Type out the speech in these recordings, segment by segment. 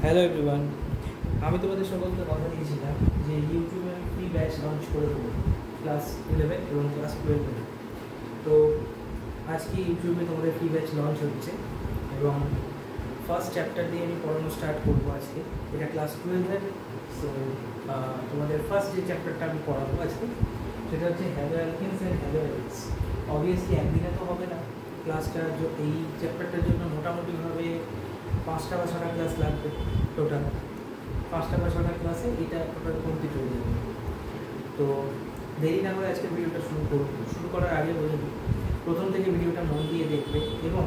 Hello everyone, আমি তোমাদের সকলকে কথা দিয়েছিলাম যে ইউটিউবে আমি ফ্রি ব্যাচ লঞ্চ করে দেবো ক্লাস 11 এবং ক্লাস 12। তো আজকে ইউটিউবে তোমাদের ফ্রি ব্যাচ লঞ্চ হচ্ছে এবং ফার্স্ট চ্যাপ্টার দিয়ে আমি পড়ানো স্টার্ট করবো আজকে। এটা ক্লাস 12-এর। সো তোমাদের ফার্স্ট যে চ্যাপ্টারটা আমি পড়াবো আজকে সেটা হচ্ছে হ্যালো অ্যালকেনস অ্যান্ড হ্যালো অ্যালিডস। অবভিয়াসলি একদিনে তো হবে না ক্লাসটা, এই চ্যাপ্টারটার জন্য মোটামুটিভাবে 5টা বা 6টা ক্লাস লাগবে। টোটাল 5টা বা 6টা ক্লাসে এটা টোটাল কমপ্লিট হয়ে যাবে। তো দেরি না করে আজকে ভিডিওটা শুরু করার আগে বলে দিই, প্রথম থেকে ভিডিওটা মন দিয়ে দেখবে এবং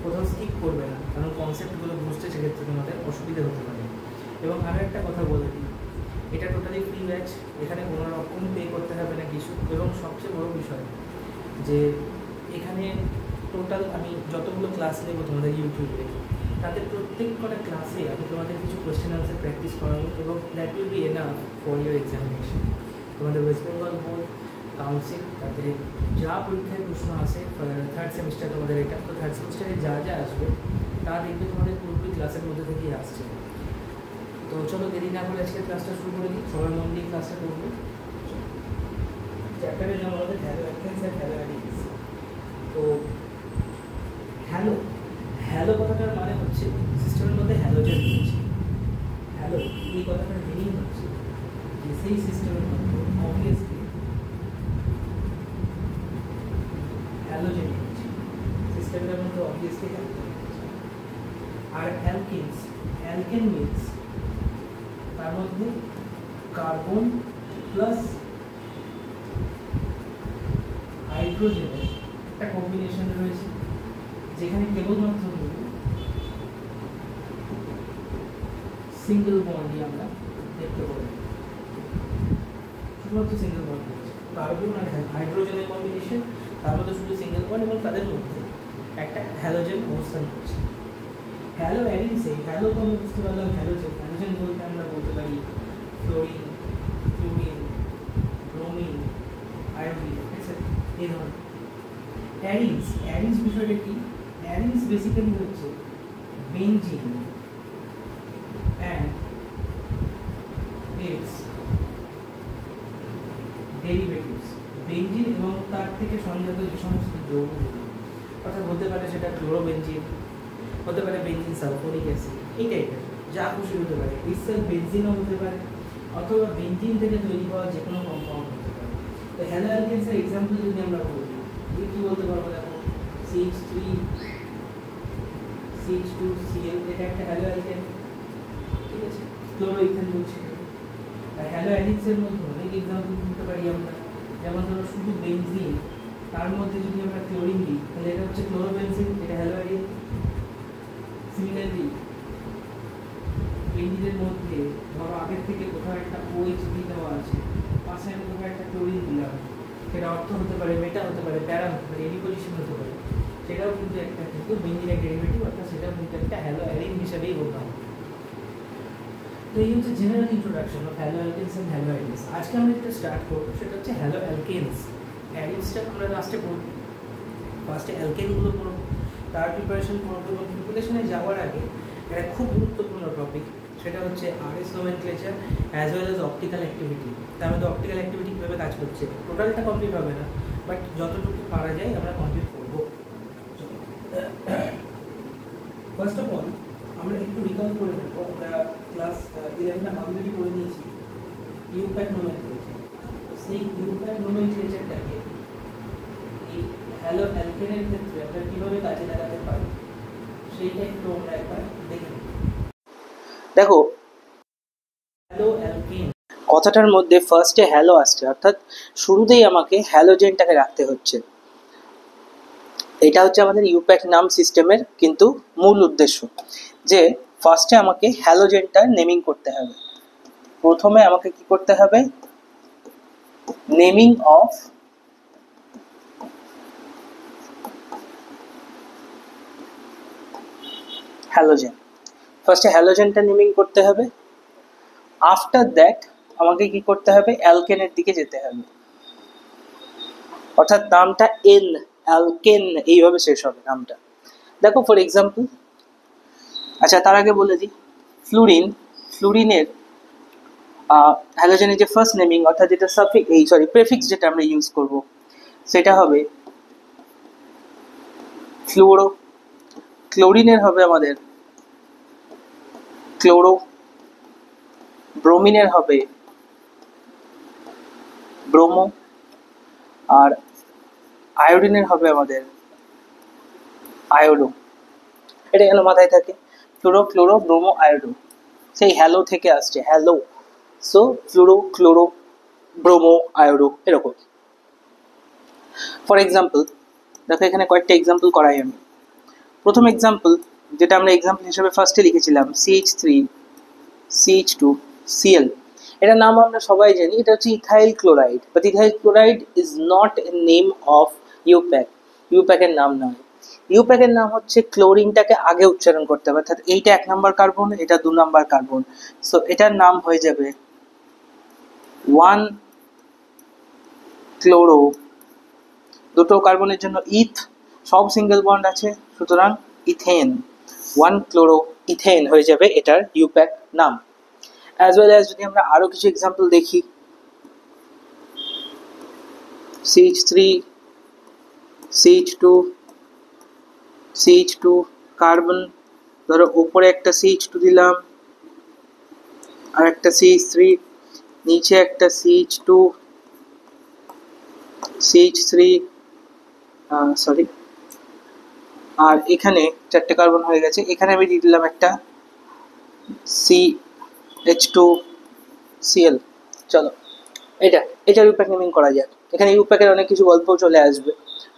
কোথাও স্কিপ করবে না, কারণ কনসেপ্টগুলো বুঝতে সেক্ষেত্রে তোমাদের অসুবিধা হতে পারে। এবং আরও একটা কথা বলে দিই, এটা টোটালি ফ্রি ব্যাচ, এখানে কোনো রকম পে করতে হবে না কিছু। এবং সবচেয়ে বড় বিষয় যে এখানে টোটাল আমি যতগুলো ক্লাস নেবো তোমাদের ইউটিউবে, তাদের প্রত্যেক কটা ক্লাসে আমি তোমাদের কিছু কোয়েশ্চেন আনসার প্র্যাকটিস করাবো এবং that will be enough for your examination. তোমাদের ওয়েস্ট বেঙ্গল বোর্ড কাউন্সিল তাদের যা পরীক্ষায় প্রশ্ন আসে থার্ড সেমিস্টার তোমাদের, এটা তো থার্ড সেমিস্টারে যা যা আসবে তা দেখবে তোমাদের পুরোপুরি ক্লাসের মধ্যে থেকেই আসছে। তো চলো দেরি না করে আজকে ক্লাসটা শুরু করে দিই, সবার মন দিয়ে ক্লাসটা করবো। চ্যাপ্টারের নাম আমাদের হ্যালো অ্যালকেনস অ্যান্ড হ্যালো অ্যালিডস। তো হ্যালো হ্যালো কথাটার মানে হচ্ছে সিস্টেমের মধ্যে হ্যালোজেন রয়েছে। হ্যালো এই কথাটার মিনিং হচ্ছে যে সেই সিস্টেমের মধ্যে অবভিয়াসলি হ্যালোজেন রয়েছে, সিস্টেমটার মধ্যে অবভিয়াসলি হ্যালোজেন রয়েছে। আর অ্যালকেনস, অ্যালকেন মিনস তার মধ্যে কার্বন প্লাস হাইড্রোজেনের একটা কম্বিনেশন রয়েছে, যেখানে কেবলমাত্র সিঙ্গেল বন্ডই আমরা দেখতে পাই, শুধুমাত্র সিঙ্গেল বন্ড রয়েছে। কার্বন আর হাইড্রোজেনের কম্বিনেশন, তার মধ্যে শুধু সিঙ্গেল বন্ড এবং তাদের মধ্যে একটা হ্যালোজেন অবস্থান করছে। হ্যালো অ্যালিডসে হ্যালো তো আমরা বুঝতে পারলাম হ্যালোজেন, হ্যালোজেন বলতে আমরা বলতে পারি fluorine, fluorine, bromine, iodine, etcetera এই ধরনের। অ্যারিনস, অ্যারিনস বিষয়টা কি? অ্যারিনস বেসিক্যালি হচ্ছে benzene and it's derivatives. Benzene এবং তার থেকে সংজাত যে সমস্ত যৌগগুলো, অর্থাৎ হতে পারে সেটা ক্লোরোবেনজিন, হতে পারে বেনজিন সালফোনিক অ্যাসিড, এই টাইপের যা খুশি হতে পারে। ইটসেলফ বেনজিনও হতে পারে অথবা বেনজিন থেকে তৈরি হওয়া যে কোনো কম্পাউন্ড হতে পারে। তো হ্যালো অ্যালকেনসের এক্সাম্পল যদি আমরা বলি, কি বলতে পারবো? দেখো CH3 CH2Cl, এটা একটা হ্যালো অ্যালকেন, ঠিক আছে? ক্লোরোইথেন বলছি। আর হ্যালো অ্যালিডসের মধ্যে অনেক এক্সাম্পল দিতে পারি আমরা, যেমন ধরো শুধু বেনজিন, তার মধ্যে যদি আমরা ক্লোরিন দিই তাহলে এটা হচ্ছে ক্লোরোবেনজিন, এটা হ্যালো অ্যালিড। সিমিলারলি বেনজিনের মধ্যে ধরো আগের থেকে কোথাও একটা OH দেওয়া আছে, পাশে আমি কোথাও একটা ক্লোরিন দিলাম, সেটা অর্থ হতে পারে, মেটা হতে পারে, প্যারা হতে পারে, এডি পজিশন হতে পারে, সেটাও কিন্তু একটা কিন্তু বেনজিনের ডেরিভেটিভ, অর্থাৎ সেটাও কিন্তু একটা হ্যালো অ্যালিড হিসাবেই বলতে হবে। তো এই হচ্ছে general introduction of halo alkanes and halo halides. আজকে আমরা যেটা স্টার্ট করবো সেটা হচ্ছে হ্যালো অ্যালকেনস। অ্যালিডসটা আমরা লাস্টে পড়বো, ফার্স্টে অ্যালকেনগুলো পড়বো, তার প্রিপারেশন করবো। এবং প্রিপারেশনে যাওয়ার আগে একটা খুব গুরুত্বপূর্ণ টপিক, সেটা হচ্ছে RS nomenclature as well as optical activity. তার মধ্যে অপটিক্যাল অ্যাক্টিভিটি কীভাবে কাজ করছে, টোটালটা কমপ্লিট হবে না, বাট যতটুকু পারা যায় আমরা কমপ্লিট করবো। ফার্স্ট অফ অল আমরা একটু রিকল করে নেবো, আমরা ক্লাস 11 অলরেডি করে নিয়েছি ইউপ্যাক নোমেনক্লেচার। সেই ইউপ্যাক নোমেনক্লেচারটাকে এই হ্যালো অ্যালকেনের ক্ষেত্রে আমরা কীভাবে কাজে লাগাতে পারি সেইটা একটু আমরা একবার দেখে নেব। দেখো হ্যালো অ্যালকেন কথাটার মধ্যে ফার্স্টে হ্যালো আসছে, অর্থাৎ শুরুতেই আমাকে হ্যালোজেনটাকে রাখতে হচ্ছে। এটা হচ্ছে আমাদের ইউপ্যাক নাম সিস্টেমের কিন্তু মূল উদ্দেশ্য, যে ফার্স্টে আমাকে হ্যালোজেনটা নেমিং করতে হবে। প্রথমে আমাকে কি করতে হবে? Naming of halogen. ফার্স্টে হ্যালোজেনটা নেমিং করতে হবে। আফটার দ্যাট আমাকে কি করতে হবে? অ্যালকেনের দিকে যেতে হবে, অর্থাৎ নামটা এন, অ্যালকেন এইভাবে শেষ হবে নামটা। দেখো ফর এক্সাম্পল, আচ্ছা তার আগে বলে দিই, ফ্লুরিনের হ্যালোজেনের যে ফার্স্ট নেমিং অর্থাৎ যেটা প্রেফিক্স যেটা আমরা ইউজ করব সেটা হবে ফ্লুরো। ক্লোরিনের হবে আমাদের ক্লোরো। ব্রোমিনের হবে ব্রোমো। আর আয়োডিনের হবে আমাদের আয়োডো। এটা যেন মাথায় থাকে, ক্লোরো ব্রোমো আয়োডো, সেই হ্যালো থেকে আসছে, hello. So chloro bromo iodo এরকম। ফর এক্সাম্পল দেখো এখানে কয়েকটা এক্সাম্পল করাই আমি। প্রথম এক্সাম্পল যেটা আমরা এক্সাম্পল হিসেবে ফার্স্টে লিখেছিলাম CH3CH2Cl, এটার নাম আমরা সবাই জানি, এটা হচ্ছে ethyl chloride. But ethyl chloride is not a name of IUPAC. ইউপ্যাকের নাম নয়, ইউপ্যাকের নাম হচ্ছে ক্লোরিনটাকে আগে উচ্চারণ করতে হবে, অর্থাৎ এইটা 1 নম্বর কার্বন, এটা 2 নম্বর কার্বন। সো এটার নাম হয়ে যাবে 1 ক্লোরো, দুটো কার্বনের জন্য ইথ, সব সিঙ্গেল বন্ড আছে, সুতরাং ইথেন, 1 ক্লোরো ইথেন হয়ে যাবে এটার ইউপ্যাক নাম। অ্যাজ ওয়েল অ্যাজ যদি আমরা আরো কিছু এক্সাম্পল দেখি, CH3CH2 কার্বন, ধরো উপরে একটা CH2 দিলাম, আর একটা CH3, নিচে একটা CH3 সরি, আর এখানে 4টে কার্বন হয়ে গেছে। এখানে আমি দিয়ে দিলাম একটা CH2Cl। চলো এটা ইউপ্যাক নেমিং করা যাক। এখানে ইউপ্যাকের অনেক কিছু গল্প চলে আসবে।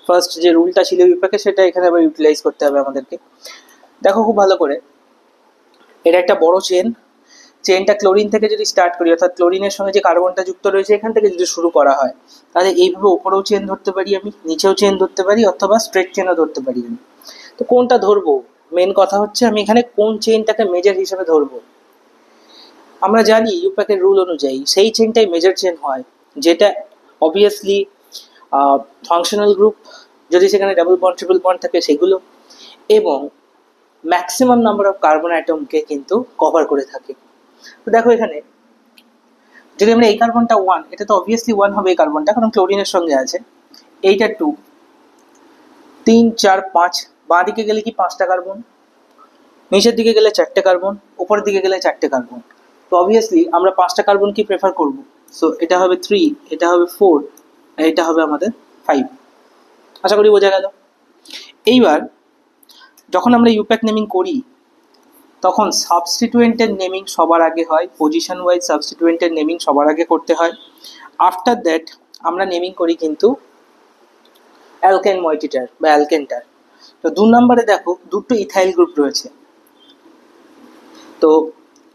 ফার্স্ট যে রুলটা ছিল ইউপ্যাকের, সেটা এখানে আবার ইউটিলাইজ করতে হবে আমাদেরকে। দেখো খুব ভালো করে, এটা একটা বড় চেনটা ক্লোরিন থেকে যদি স্টার্ট করি, অর্থাৎ ক্লোরিনের সঙ্গে যে কার্বনটা যুক্ত রয়েছে এখান থেকে যদি শুরু করা হয়, তাহলে এইভাবে উপরেও চেন ধরতে পারি আমি, নিচেও চেন ধরতে পারি, অথবা স্ট্রেট চেনও ধরতে পারি আমি। তো কোনটা ধরবো, মেন কথা হচ্ছে আমি এখানে কোন চেনটাকে মেজর হিসেবে ধরবো। আমরা জানি ইউপ্যাকের রুল অনুযায়ী সেই চেনটাই মেজর চেন হয়, যেটা অবভিয়াসলি ফাংশনাল গ্রুপ, যদি সেখানে ডাবল বন্ড ট্রিপল বন্ড থাকে সেগুলো, এবং ম্যাক্সিমাম নাম্বার অফ কার্বন অ্যাটমকে কিন্তু কভার করে থাকে। তো দেখো এখানে যদি আমরা এই কার্বনটা 1, এটা তো অবভিয়াসলি 1 হবে এই কার্বনটা, কারণ ক্লোরিনের সঙ্গে আছে। এইটা 2, 3, 4, 5, বাঁ দিকে গেলে কি 5টা কার্বন, নিচের দিকে গেলে 4টে কার্বন, উপরের দিকে গেলে 4টে কার্বন। তো অবভিয়াসলি আমরা 5টা কার্বন কি প্রেফার করব। সো এটা হবে 3, এটা হবে 4, আর এটা হবে আমাদের 5। আশা করি বোঝা গেল। এইবার যখন আমরা ইউপ্যাক নেমিং করি, তখন সাবস্টিটুয়েন্টের নেমিং সবার আগে হয়, পজিশন ওয়াইজ সাবস্টিটুয়েন্টের নেমিং সবার আগে করতে হয়। আফটার দ্যাট আমরা নেমিং করি কিন্তু অ্যালকেন মইটিটার বা অ্যালকেনটার। তো 2 নম্বরে দেখো দুটো ইথাইল গ্রুপ রয়েছে। তো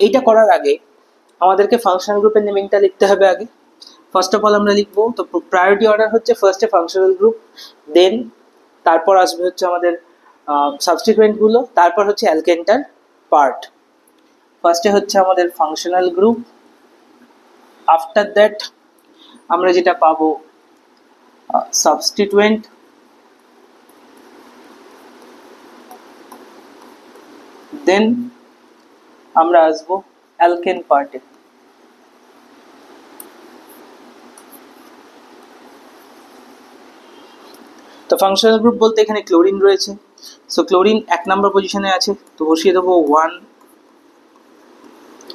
এইটা করার আগে আমাদেরকে ফাংশনাল গ্রুপের নেমিংটা লিখতে হবে আগে। ফার্স্ট অফ অল আমরা লিখবো, তো প্রায়োরিটি অর্ডার হচ্ছে ফার্স্টে ফাংশনাল গ্রুপ, দেন তারপর আসবে হচ্ছে আমাদের সাবস্টিটুয়েন্টগুলো, তারপর হচ্ছে অ্যালকেনটার পার্ট। ফার্স্টে হচ্ছে আমাদের ফাংশনাল গ্রুপ, আফটার দ্যাট আমরা যেটা পাবো সাবস্টিটুয়েন্ট, দেন আমরা আসবো অ্যালকেন পার্টে। তো ফাংশনাল গ্রুপ বলতে এখানে ক্লোরিন রয়েছে, সো ক্লোরিন 1 নম্বর পজিশনে আছে, তো বসিয়ে দেবো 1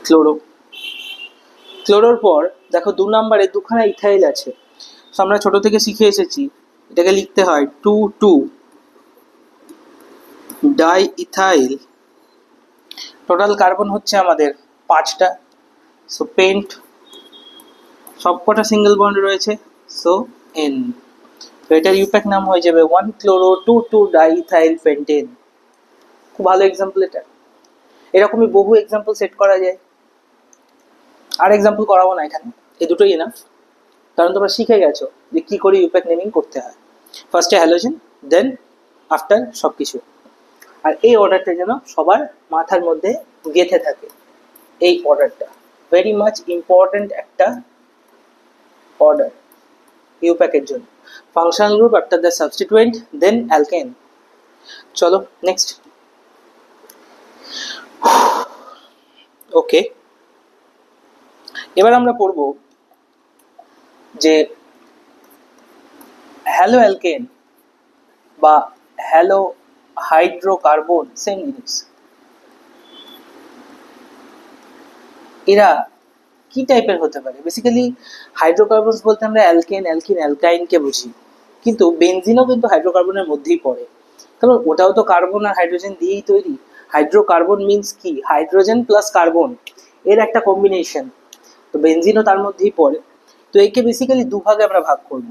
ক্লোরো। ক্লোরোর পর দেখো 2 নম্বরে দুখানা ইথাইল আছে। সো আমরা ছোট থেকে শিখে এসেছি এটাকে লিখতে হয় 2,2 ডাই ইথাইল। টোটাল কার্বন হচ্ছে আমাদের 5টা। সো পেন্ট, সবকটা সিঙ্গেল বন্ড রয়েছে, সো N। তো এটার ইউপ্যাক নাম হয়ে যাবে 1 ক্লোরো 2,2 ডাই ইথাইল পেন্টেন। খুব ভালো এক্সাম্পল এটা। এরকমই বহু এক্সাম্পল সেট করা যায়। আর এক্সাম্পল করাবো না এখানে, এই দুটোই এনাফ, কারণ তোমরা শিখে গেছো যে কী করে ইউপ্যাক নেমিং করতে হয়। ফার্স্টে হ্যালোজেন, দেন আফটার সব কিছু। আর এই অর্ডারটা যেন সবার মাথার মধ্যে গেঁথে থাকে। এই অর্ডারটা ভেরি মাচ ইম্পর্ট্যান্ট একটা অর্ডার ইউপ্যাকের জন্য। Functional group, after the substituent, then alkane. চলো নেক্সট। ওকে, এবার আমরা পড়ব যে হ্যালো অ্যালকেন বা হ্যালো হাইড্রোকার্বন সেম জিনিস, এরা কি টাইপের হতে পারে? বেসিক্যালি হাইড্রোকার্বনস বলতে আমরা অ্যালকেন, অ্যালকিন, অ্যালকাইনকে বুঝি, কিন্তু বেনজিনও কিন্তু হাইড্রোকার্বনের মধ্যেই পড়ে, কারণ ওটাও তো কার্বন আর হাইড্রোজেন দিয়েই তৈরি। হাইড্রোকার্বন মিন্স কি? হাইড্রোজেন প্লাস কার্বন এর একটা কম্বিনেশন, তো বেনজিনও তার মধ্যেই পড়ে। তো একে বেসিক্যালি দুভাগে আমরা ভাগ করব।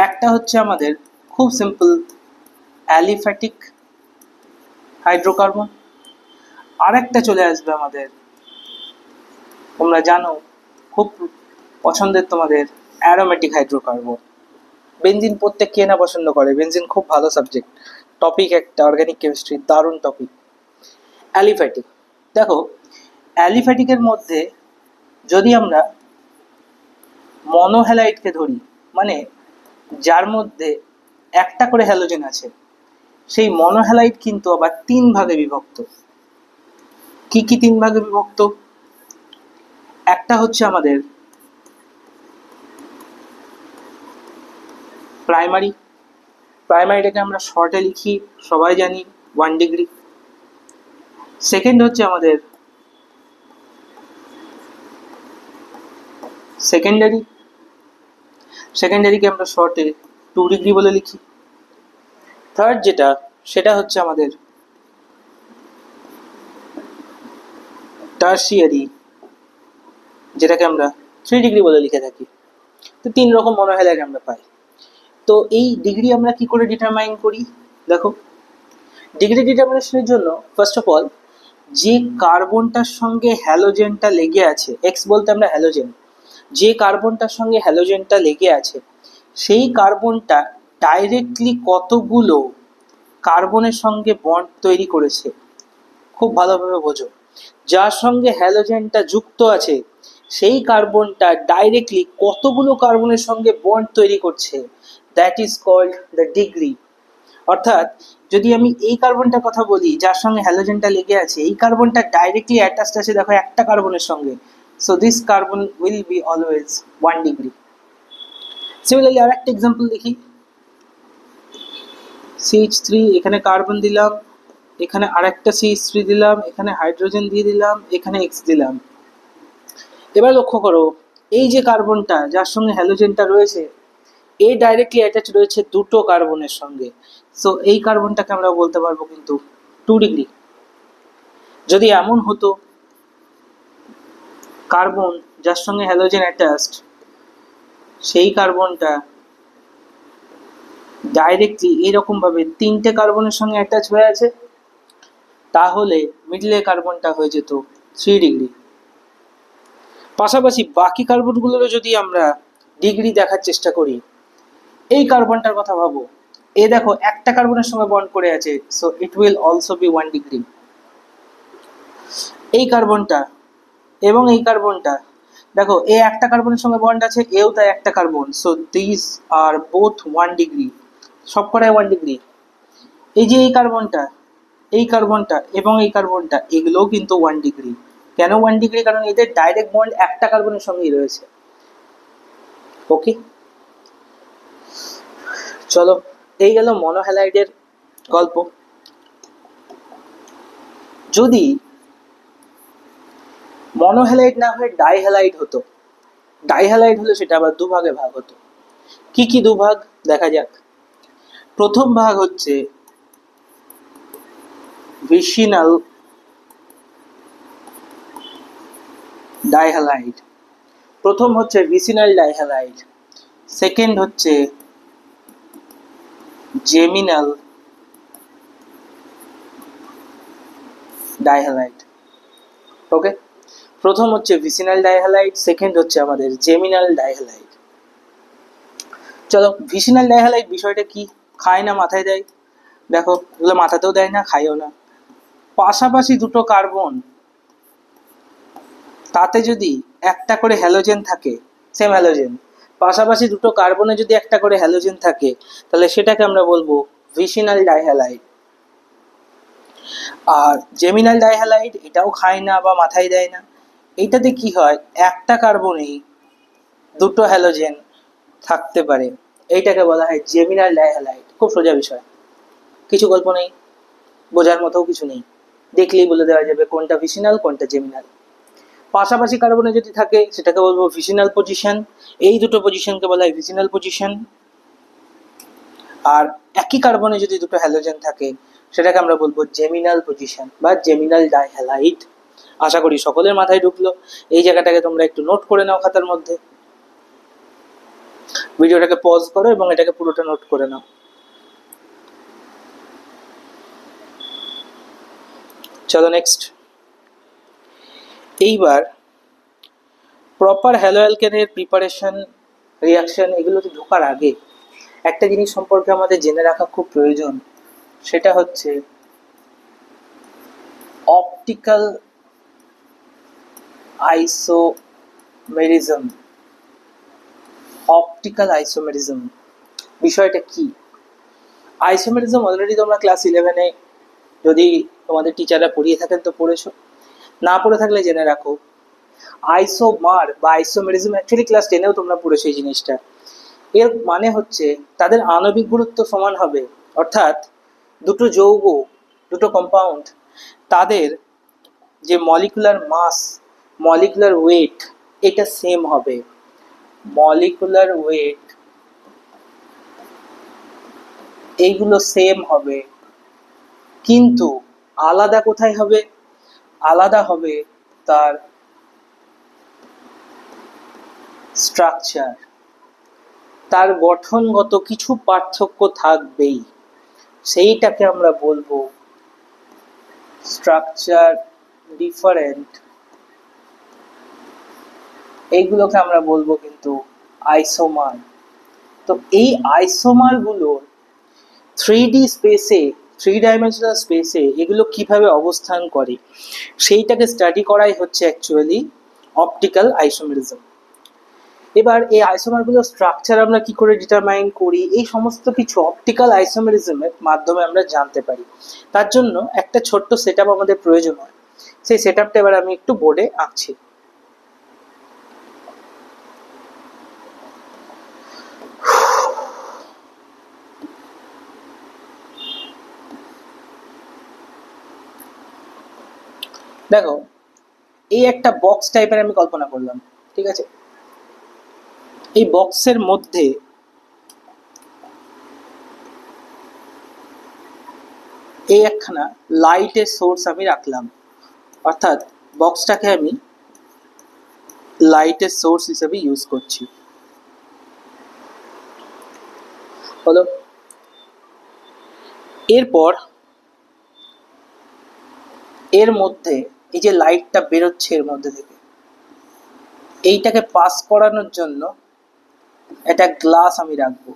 একটা হচ্ছে আমাদের খুব সিম্পল অ্যালিফ্যাটিক হাইড্রোকার্বন, আর একটা চলে আসবে আমাদের, তোমরা জানো খুব পছন্দের তোমাদের, অ্যারোমেটিক হাইড্রোকার্বন। বেনজিন প্রত্যেক কে না পছন্দ করে, বেনজিন খুব ভালো সাবজেক্ট, টপিক একটা অর্গানিক কেমিস্ট্রি, দারুণ টপিক। অ্যালিফ্যাটিক, দেখো অ্যালিফ্যাটিকের মধ্যে যদি আমরা মনোহ্যালাইডকে ধরি, মানে যার মধ্যে একটা করে হ্যালোজেন আছে, সেই মনোহ্যালাইড কিন্তু আবার 3 ভাগে বিভক্ত। কি কি 3 ভাগে বিভক্ত? একটা হচ্ছে আমাদের প্রাইমারি, প্রাইমারিটাকে আমরা শর্টে লিখি, সবাই জানি 1 ডিগ্রি। সেকেন্ড হচ্ছে আমাদের সেকেন্ডারি, সেকেন্ডারিকে আমরা শর্টে 2 ডিগ্রি বলে লিখি। থার্ড যেটা, সেটা হচ্ছে আমাদের টার্সিয়ারি, যেটাকে আমরা 3 ডিগ্রি বলে লিখে থাকি। তো 3 রকম মনোহ্যালাইড আমরা পাই। তো এই ডিগ্রি আমরা কি করে ডিটারমাইন করি? দেখো, ডিগ্রি ডিটারমিনেশনের জন্য ফার্স্ট অফ অল যে কার্বনটার সঙ্গে হ্যালোজেনটা লেগে আছে, এক্স বলতে আমরা হ্যালোজেন, যে কার্বনটার সঙ্গে হ্যালোজেনটা লেগে আছে সেই কার্বনটা ডাইরেক্টলি কতগুলো কার্বনের সঙ্গে বন্ড তৈরি করেছে, খুব ভালোভাবে বোঝো। যার সঙ্গে হ্যালোজেনটা যুক্ত আছে সেই কার্বনটা ডাইরেক্টলি কতগুলো কার্বনের সঙ্গে বন্ড তৈরি করছে, that is called the degree. অর্থাৎ যদি আমি এই কার্বনটার কথা বলি যার সঙ্গে হ্যালোজেনটা লেগে আছে, এই কার্বনটা ডাইরেক্টলি অ্যাটাচড আছে দেখো একটা কার্বনের সঙ্গে, so this carbon will be always 1 degree. Similarly আর একটা এক্সাম্পল দেখি, CH3, এখানে কার্বন দিলাম, এখানে আরেকটা CH3 দিলাম, এখানে হাইড্রোজেন দিয়ে দিলাম, এখানে X দিলাম। এবার লক্ষ্য করো এই যে কার্বনটা যার সঙ্গে হ্যালোজেনটা রয়েছে, এ ডাইরেক্টলি অ্যাটাচ রয়েছে দুটো কার্বনের সঙ্গে, সো এই কার্বনটাকে আমরা বলতে পারবো কিন্তু 2 ডিগ্রি। যদি এমন হতো কার্বন যার সঙ্গে হ্যালোজেন অ্যাটাচড, সেই কার্বনটা ডাইরেক্টলি এইরকম ভাবে 3টে কার্বনের সঙ্গে অ্যাটাচ হয়ে আছে, তাহলে মিডলে কার্বনটা হয়ে যেত 3 ডিগ্রি। পাশাপাশি বাকি কার্বনগুলোরও যদি আমরা ডিগ্রি দেখার চেষ্টা করি, এই কার্বনটার কথা ভাবো, এ দেখো একটা কার্বনের সঙ্গে বন্ড করে আছে, so it will also be 1 degree. এই কার্বনটা এবং এই কার্বনটা দেখো, এ একটা কার্বনের সঙ্গে বন্ড আছে, এও তাই একটা carbon, so this are both 1 degree, সবকটাই 1 ডিগ্রি। এই যে এই কার্বনটা, এই কার্বনটা এবং এই কার্বনটা, এগুলোও কিন্তু 1 ডিগ্রি। কেন 1 ডিগ্রি? কারণ এদের ডাইরেক্ট বন্ড একটা কার্বনের সঙ্গেই রয়েছে। ওকে, চলো এই গেল মনোহ্যালাইডের গল্প। যদি মনোহ্যালাইড না হয়ে ডাইহ্যালাইড হতো, ডাইহ্যালাইড হলে সেটা আবার 2 ভাগে ভাগ হতো। কি কি 2 ভাগ দেখা যাক। প্রথম ভাগ হচ্ছে ভিসিনাল ডাইহ্যালাইড, প্রথম হচ্ছে ভিসিনাল ডাইহ্যালাইড, সেকেন্ড হচ্ছে জেমিনাল ডাইহ্যালাইড। ওকে, প্রথম হচ্ছে ভিসিনাল ডাইহ্যালাইড, সেকেন্ড হচ্ছে আমাদের জেমিনাল ডাইহ্যালাইড। চলো, ভিসিনাল ডাইহ্যালাইড বিষয়টা কি, খায় না মাথায় দেয়, দেখো এগুলো মাথাতেও দেয় না, খায়ও না। পাশাপাশি দুটো কার্বন, তাতে যদি একটা করে হ্যালোজেন থাকে, সেম হ্যালোজেন, পাশাপাশি দুটো কার্বনে যদি একটা করে হ্যালোজেন থাকে, তাহলে সেটাকে আমরা বলবো ভিসিনাল ডাইহ্যালাইড। আর জেমিনাল ডাইহ্যালাইড এটাও খায় না বা মাথায় দেয় না। এইটাতে কি হয়, একটা কার্বনেই দুটো হ্যালোজেন থাকতে পারে, এইটাকে বলা হয় জেমিনাল ডাইহ্যালাইড। খুব সোজা বিষয়, কিছু গল্প নেই, বোঝার মতো কিছু নেই, দেখলেই বলে দেওয়া যাবে কোনটা ভিসিনাল কোনটা জেমিনাল। পাশাপাশি কার্বনে যদি থাকে সেটাকে বলবো ভিসিনাল পজিশন, এই দুটো পজিশনকে বলা হয় ভিসিনাল পজিশন। আর একই কার্বনে যদি দুটো হ্যালোজেন থাকে সেটাকে আমরা বলবো জেমিনাল পজিশন বা জেমিনাল ডাইহ্যালাইড। আশা করি সকলের মাথায় ঢুকলো। এই জায়গাটাকে তোমরা একটু নোট করে নাও খাতার মধ্যে, ভিডিওটাকে পজ করো এবং এটাকে পুরোটা নোট করে নাও। চলো নেক্সট। এইবার প্রপার হ্যালো অ্যালকেনের প্রিপারেশন, রিয়াকশন এগুলোতে ঢোকার আগে একটা জিনিস সম্পর্কে আমাদের জেনে রাখা খুব প্রয়োজন, সেটা হচ্ছে অপটিক্যাল আইসোমেরিজম। অপটিক্যাল আইসোমেরিজম বিষয়টা কি? আইসোমেরিজম অলরেডি তোমরা ক্লাস 11-এ যদি তোমাদের টিচাররা পড়িয়ে থাকেন তো পড়েছো, না পড়ে থাকলে জেনে রাখো। আইসোমার বা আইসোমেরিজম অ্যাকচুয়ালি ক্লাস 10-এও তোমরা পড়েছো এই জিনিসটা। এর মানে হচ্ছে তাদের আণবিক গুরুত্ব সমান হবে, অর্থাৎ দুটো যৌগ, দুটো কম্পাউন্ড, তাদের যে মলিকুলার মাস, মলিকুলার ওয়েট, এটা সেম হবে। মলিকুলার ওয়েট এইগুলো সেম হবে, কিন্তু আলাদা কোথায় হবে? আলাদা হবে তার স্ট্রাকচার, তার গঠনগত কিছু পার্থক্য থাকবেই, সেইটাকে আমরা বলবো স্ট্রাকচার ডিফারেন্ট। এইগুলোকে আমরা বলবো কিন্তু আইসোমার। তো এই আইসোমার গুলোর 3D স্পেসে, 3 ডাইমেনশনাল স্পেসে এগুলো কিভাবে অবস্থান করে সেইটাকে স্টাডি করাই হচ্ছে অ্যাকচুয়ালি অপটিক্যাল আইসোমেরিজম। এবার এই আইসোমারগুলোর স্ট্রাকচার আমরা কি করে ডিটারমাইন করি, এই সমস্ত কিছু অপটিক্যাল আইসোমেরিজমের মাধ্যমে আমরা জানতে পারি। তার জন্য একটা ছোট্ট সেটআপ আমাদের প্রয়োজন হয়, সেই সেটআপটা এবার আমি একটু বোর্ডে আঁকছি। দেখো, এই একটা বক্স টাইপের আমি কল্পনা করলাম, ঠিক আছে? এই বক্সের মধ্যে এই একখানা লাইটের সোর্স আমি রাখলাম, অর্থাৎ বক্সটাকে আমি লাইটের সোর্স হিসেবে ইউজ করছি। হলো, এরপর এর মধ্যে এই যে লাইটটা বেরোচ্ছে এর মধ্যে থেকে, এইটাকে পাস করানোর জন্য একটা গ্লাস আমি রাখবো,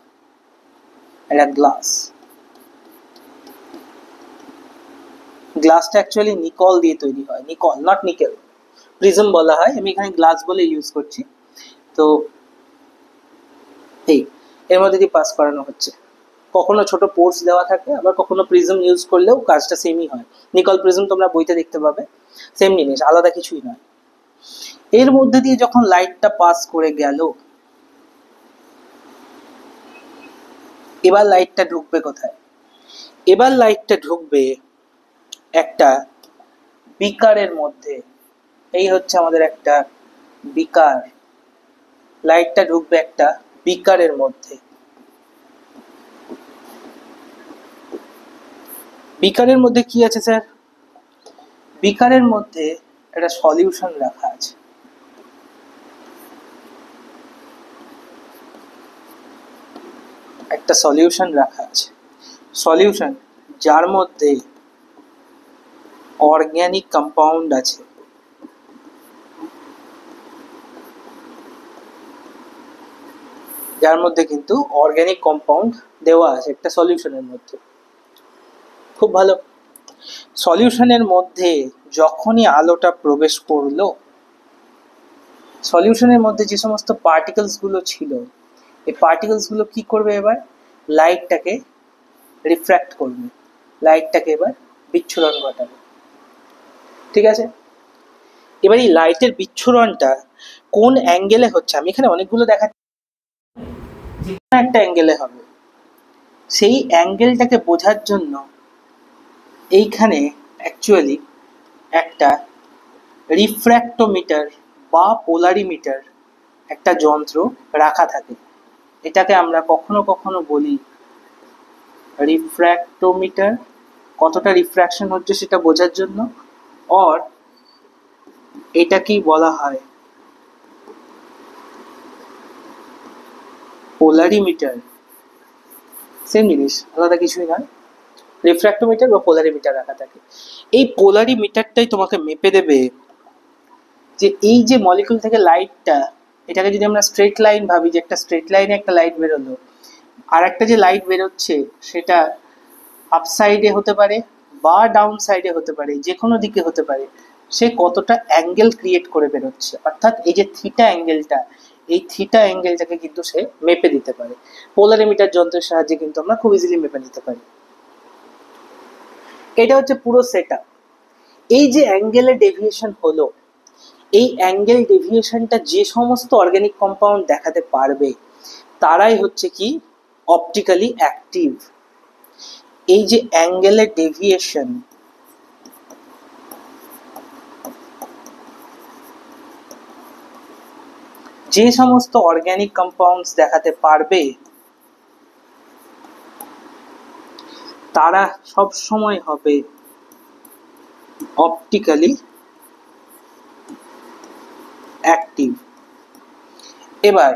একটা গ্লাস। গ্লাসটা অ্যাকচুয়ালি নিকল দিয়ে তৈরি হয়, নিকল নট নিকেল, প্রিজম বলা হয়, আমি এখানে গ্লাস বলে ইউজ করছি। তো এই এর মধ্যে দিয়ে পাস করানো হচ্ছে, কখনো ছোট পোর্স দেওয়া থাকে, আবার কখনো প্রিজম ইউজ করলেও কাজটা সেমই হয়। নিকল প্রিজম তোমরা বইতে দেখতে পাবে, সেম জিনিস, আলাদা কিছুই নয়। এর মধ্যে দিয়ে যখন লাইটটা পাস করে গেল, এবার লাইটটা ঢুকবে কোথায়? এবার লাইটটা ঢুকবে একটা বিকারের মধ্যে। এই হচ্ছে আমাদের একটা বিকার, লাইটটা ঢুকবে একটা বিকারের মধ্যে। বিকারের মধ্যে কি আছে স্যার? বিকারের মধ্যে একটা সলিউশন রাখা আছে। একটা সলিউশন রাখা আছে, সলিউশন যার মধ্যে অর্গানিক কম্পাউন্ড আছে। যার মধ্যে কিন্তু অর্গানিক কম্পাউন্ড দেওয়া আছে একটা সলিউশনের মধ্যে। খুব ভালো। সলিউশনের মধ্যে যখনই আলোটা প্রবেশ করলো, সলিউশনের মধ্যে যে সমস্ত পার্টিকেলস গুলো ছিল, এই পার্টিকেলস গুলো কি করবে? এবার লাইটটাকে রিফ্র্যাক্ট করবে, লাইটটাকে এবার বিচ্ছুরণ ঘটাবে। ঠিক আছে, এবার এই লাইটের বিচ্ছুরণটা কোন অ্যাঙ্গেলে হচ্ছে, আমি এখানে অনেকগুলো দেখাচ্ছি, যে কোনো একটা অ্যাঙ্গেলে হবে, সেই অ্যাঙ্গেলটাকে বোঝার জন্য এইখানে অ্যাকচুয়ালি একটা রিফ্র্যাক্টোমিটার বা পোলারিমিটার একটা যন্ত্র রাখা থাকে। এটাকে আমরা কখনো কখনো বলি রিফ্র্যাক্টোমিটার, কতটা রিফ্র্যাকশন হচ্ছে সেটা বোঝার জন্য। আর এটাকেই বলা হয় পোলারিমিটার, সেম জিনিস, আলাদা কিছুই নয়। রিফ্র্যাক্টোমিটার বা পোলারিমিটার রাখা থাকে। এই পোলারিমিটারটাই তোমাকে মেপে দেবে যে এই যে মলিকুল থেকে লাইটটা, এটাকে যদি আমরা স্ট্রেট লাইন ভাবি, যে একটা স্ট্রেট লাইনে একটা লাইট বেরোলো, আর একটা যে লাইট বেরোচ্ছে সেটা আপ সাইডে হতে পারে বা ডাউন সাইডে হতে পারে, যে কোনো দিকে হতে পারে, সে কতটা অ্যাঙ্গেল ক্রিয়েট করে বেরোচ্ছে, অর্থাৎ এই যে থিটা অ্যাঙ্গেলটা, এই থিটা অ্যাঙ্গেলটাকে কিন্তু সে মেপে দিতে পারে। পোলারিমিটার যন্ত্রের সাহায্যে কিন্তু আমরা খুব ইজিলি মেপে নিতে পারি। এটা হচ্ছে পুরো সেটআপ। এই যে অ্যাঙ্গেলের ডেভিয়েশন হলো, এই অ্যাঙ্গেল ডেভিয়েশনটা যে সমস্ত অর্গানিক কম্পাউন্ড দেখাতে পারবে তারাই হচ্ছে কি অপটিক্যালি অ্যাক্টিভ। এই যে অ্যাঙ্গেলের ডেভিয়েশন, যে সমস্ত অর্গানিক কম্পাউন্ডস দেখাতে পারবে তারা সব সময় হবে অপটিক্যালি অ্যাক্টিভ। এবার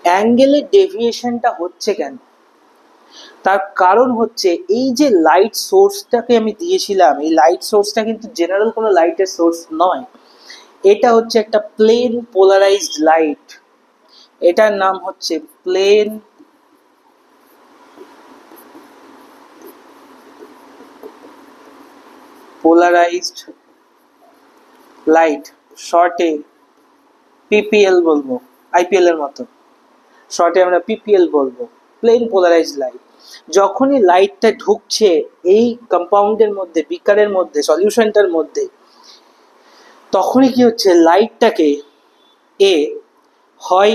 অ্যাঙ্গেলের ডেভিয়েশনটা হচ্ছে কেন, তার কারণ হচ্ছে এই যে লাইট সোর্সটাকে আমি দিয়েছিলাম, এই লাইট সোর্সটা কিন্তু জেনারেল কোনো লাইটের সোর্স নয়, এটা হচ্ছে একটা প্লেন পোলারাইজড লাইট। এটার নাম হচ্ছে প্লেন পোলারাইজড লাইট, শর্টে পিপিএল বলবো, আইপিএল এর মতো, শর্টে আমরা পিপিএল বলবো, প্লেন পোলারাইজড লাইট। যখনই লাইটটা ঢুকছে এই কম্পাউন্ডের মধ্যে, বিকারের মধ্যে, সলিউশনটার মধ্যে, তখনই কি হচ্ছে, লাইটটাকে এ হয়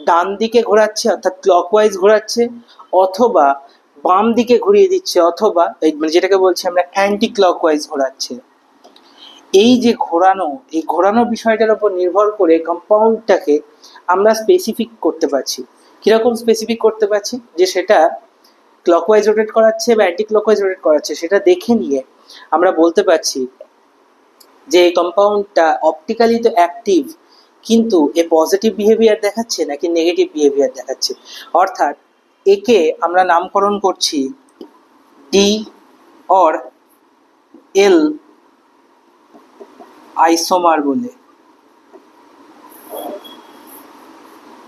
ডান দিকে ঘোরাচ্ছে অর্থাৎ ক্লকওয়াইজ ঘোরাচ্ছে, অথবা বাম দিকে ঘুরিয়ে দিচ্ছে, অথবা মানে যেটাকে বলছি আমরা অ্যান্টি ক্লকওয়াইজ ঘোরাচ্ছে। এই যে ঘোরানো, এই ঘোরানো বিষয়টার উপর নির্ভর করে কম্পাউন্ডটাকে আমরা স্পেসিফিক করতে পারছি। কিরকম স্পেসিফিক করতে পারছি, যে সেটা ক্লকওয়াইজ রোটেট করাচ্ছে বা অ্যান্টি ক্লকওয়াইজ রোটেট করাচ্ছে সেটা দেখে নিয়ে আমরা বলতে পারছি যে এই কম্পাউন্ডটা অপটিক্যালি তো অ্যাক্টিভ, কিন্তু এ পজিটিভ বিহেভিয়ার দেখাচ্ছে নাকি নেগেটিভ বিহেভিয়ার দেখাচ্ছে। অর্থাৎ একে আমরা নামকরণ করছি ডি অর এল আইসোমার বলে,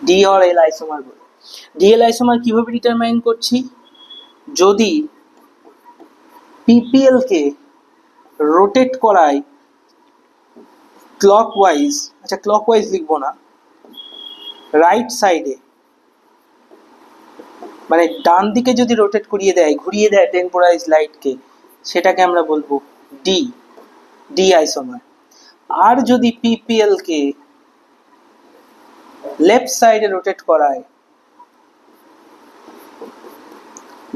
ডি অর এল আইসোমার বলে। ডিএল আইসোমার কিভাবে ডিটারমাইন করছি, যদি পিপিএল কে রোটেট করায় ক্লকওয়াইজ, আচ্ছা ক্লকওয়াইজ লিখবো না, রাইট সাইডে, মানে ডান দিকে যদি রোটেট করিয়ে দেয়, ঘুরিয়ে দেয় টেম্পোরাইজ লাইটকে, সেটাকে আমরা বলবো ডি, ডি আইসোমার। আর যদি পিপিএল কে লেফট সাইডে রোটেট করায়,